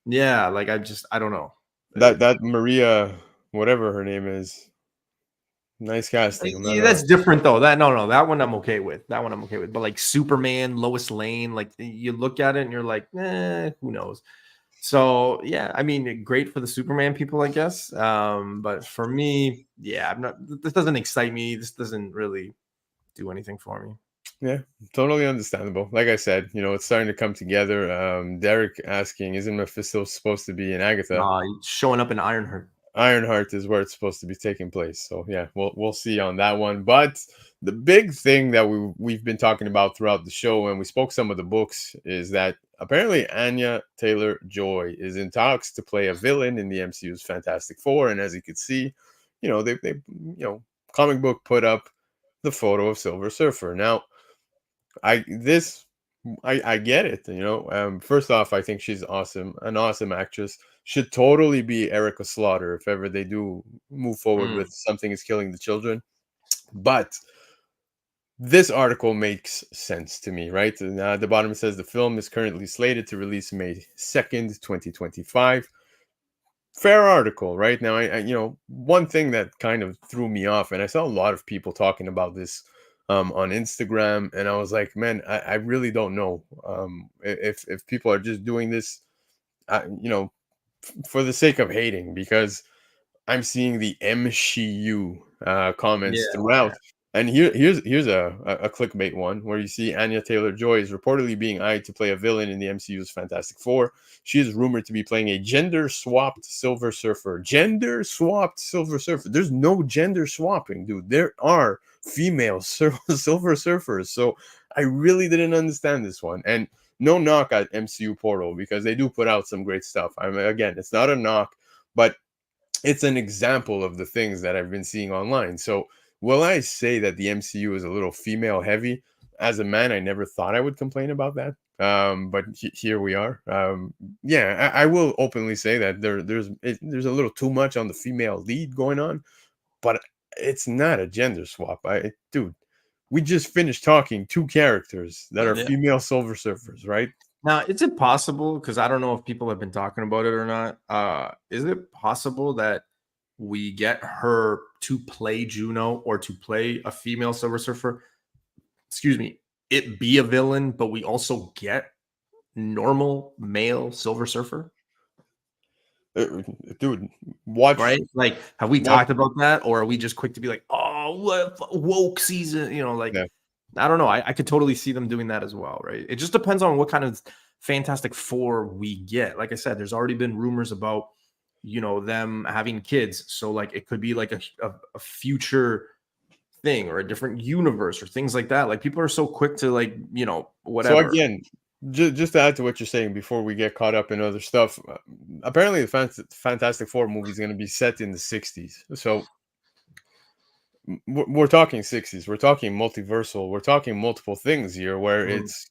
Yeah, like I don't know. That Maria, whatever her name is, nice casting. Yeah, that's different though. That one I'm okay with. That one I'm okay with. But like Superman, Lois Lane, like you look at it and you're like, who knows? So yeah, I mean, great for the Superman people, I guess. But for me, yeah, I'm not. This doesn't excite me. This doesn't really do anything for me. Yeah, totally understandable. Like I said, it's starting to come together. Derek asking, isn't Mephisto supposed to be in Agatha? Showing up in Ironheart. Ironheart is where it's supposed to be taking place. So yeah, we'll see on that one. But the big thing that we've been talking about throughout the show, and we spoke some of the books, is that apparently Anya-Taylor Joy is in talks to play a villain in the MCU's Fantastic Four. And as you could see, they comic book put up the photo of Silver Surfer. Now, I get it. First off, I think she's awesome, an awesome actress. Should totally be Erica Slaughter if ever they do move forward with Something is Killing the Children. But this article makes sense to me, right? And at the bottom it says the film is currently slated to release May 2nd, 2025. Fair article, right? Now, I one thing that kind of threw me off, and I saw a lot of people talking about this on Instagram, and I was like, man, I really don't know if people are just doing this, for the sake of hating, because I'm seeing the MCU comments throughout. And here's a clickbait one where you see Anya-Taylor Joy is reportedly being eyed to play a villain in the MCU's Fantastic Four. She is rumored to be playing a gender-swapped Silver Surfer. Gender-swapped Silver Surfer. There's no gender swapping, dude. There are female Silver Surfers. So I really didn't understand this one. And no knock at MCU Portal, because they do put out some great stuff. I mean, again, it's not a knock, but it's an example of the things that I've been seeing online. So will I say that the MCU is a little female heavy? As a man, I never thought I would complain about that. But here we are. Yeah, I will openly say that there's a little too much on the female lead going on, but it's not a gender swap. Dude, we just finished talking 2 characters that are female Silver Surfers, right? Now, is it possible, because I don't know if people have been talking about it or not, is it possible that we get her to play Juno or to play a female Silver Surfer? Excuse me, it be a villain, but we also get normal male Silver Surfer? Dude, watch. Right? Like, have we talked about that? Or are we just quick to be like, oh, woke season? I don't know. I could totally see them doing that as well, right? It just depends on what kind of Fantastic Four we get. Like I said, there's already been rumors about, them having kids. So like it could be like a future thing or a different universe or things like that. Like people are so quick to like, whatever. So again, just to add to what you're saying before we get caught up in other stuff, apparently the Fantastic Four movie is going to be set in the 60s. So we're talking 60s. We're talking multiversal. We're talking multiple things here where it's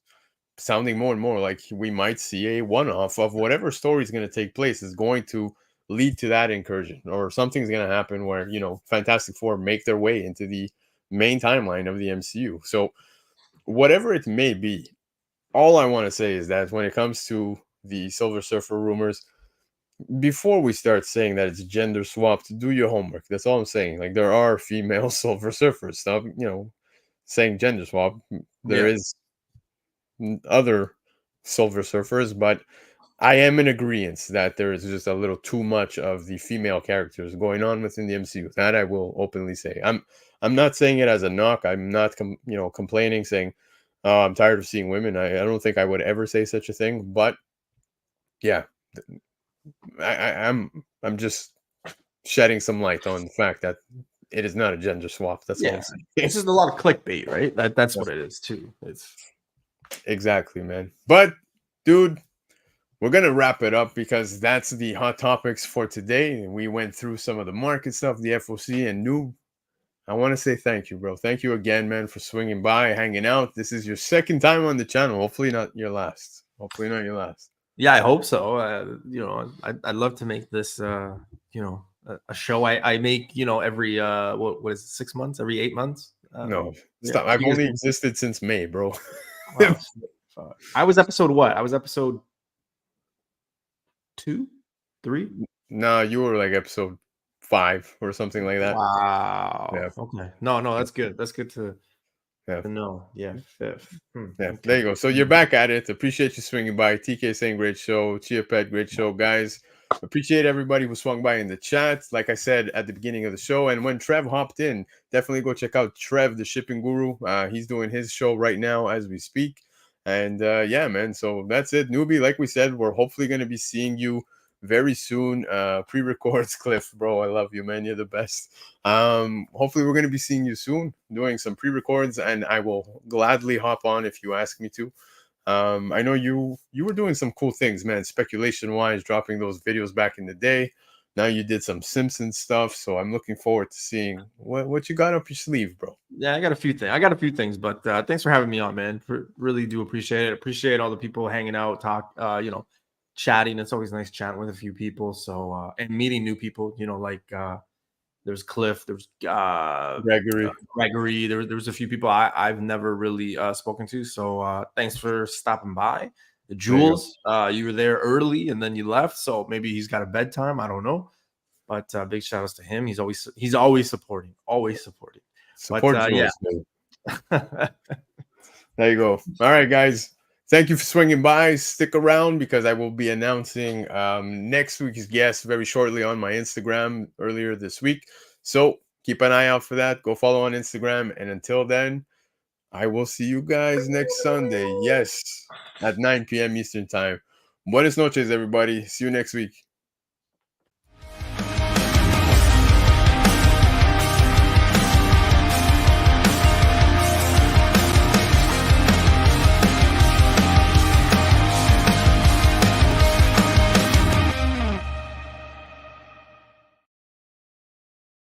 sounding more and more like we might see a one-off of whatever story is going to take place is going to lead to that incursion, or something's going to happen where, Fantastic Four make their way into the main timeline of the MCU. So whatever it may be, all I want to say is that when it comes to the Silver Surfer rumors, before we start saying that it's gender swapped, do your homework. That's all I'm saying. Like, there are female Silver Surfers. Stop, saying gender swap. There is other Silver Surfers, but I am in agreement that there is just a little too much of the female characters going on within the MCU. That I will openly say. I'm not saying it as a knock. I'm not complaining, saying, "Oh, I'm tired of seeing women." I don't think I would ever say such a thing. But yeah, I'm just shedding some light on the fact that It is not a gender swap. That's all I'm Yeah, saying. it's just a lot of clickbait, right? That's what it is too. It's Exactly, man. But, dude, we're going to wrap it up because that's the hot topics for today. We went through some of the market stuff, the FOC, and Noob. I want to say thank you, bro. Thank you again, man, for swinging by, hanging out. This is your second time on the channel. Hopefully not your last. Hopefully not your last. yeah, I hope so. I'd love to make this a show I make, every what is it, 6 months, every 8 months? No, yeah. stop. I've only existed since May, bro. Wow. I was episode what? I was episode 2, 3. No, you were like episode 5 or something like that. Wow. Yeah. Okay. No, that's good. That's good to Yeah. know. Yeah, 5th. Yeah, Okay. there you go. So you're back at it. Appreciate you swinging by. TK saying great show. Chia Pet, great show, guys. Appreciate everybody who swung by in the chat. Like I said at the beginning of the show, and when Trev hopped in, definitely go check out Trev, the shipping guru. He's doing his show right now as we speak. And yeah, man. So that's it, Newbie. Like we said, we're hopefully going to be seeing you very soon. Pre-records, Cliff, bro. I love you, man. You're the best. Hopefully we're going to be seeing you soon, doing some pre-records, and I will gladly hop on if you ask me to. I know you were doing some cool things, man, speculation wise, dropping those videos back in the day. Now you did some Simpsons stuff, so I'm looking forward to seeing what you got up your sleeve, bro. Yeah, I got a few things, but thanks for having me on, man. Really do appreciate it. Appreciate all the people hanging out, chatting. It's always nice chatting with a few people. So and meeting new people, like there's Cliff, there's Gregory. There was a few people I've never really spoken to. So thanks for stopping by. Jules, you were there early and then you left, so maybe he's got a bedtime. I don't know, but big shout outs to him. He's always supporting, Support but, Jules, there you go. All right, guys. Thank you for swinging by. Stick around because I will be announcing next week's guest very shortly on my Instagram earlier this week. So keep an eye out for that. Go follow on Instagram. And until then, I will see you guys next Sunday. Yes, at 9 p.m. Eastern time. Buenas noches, everybody. See you next week.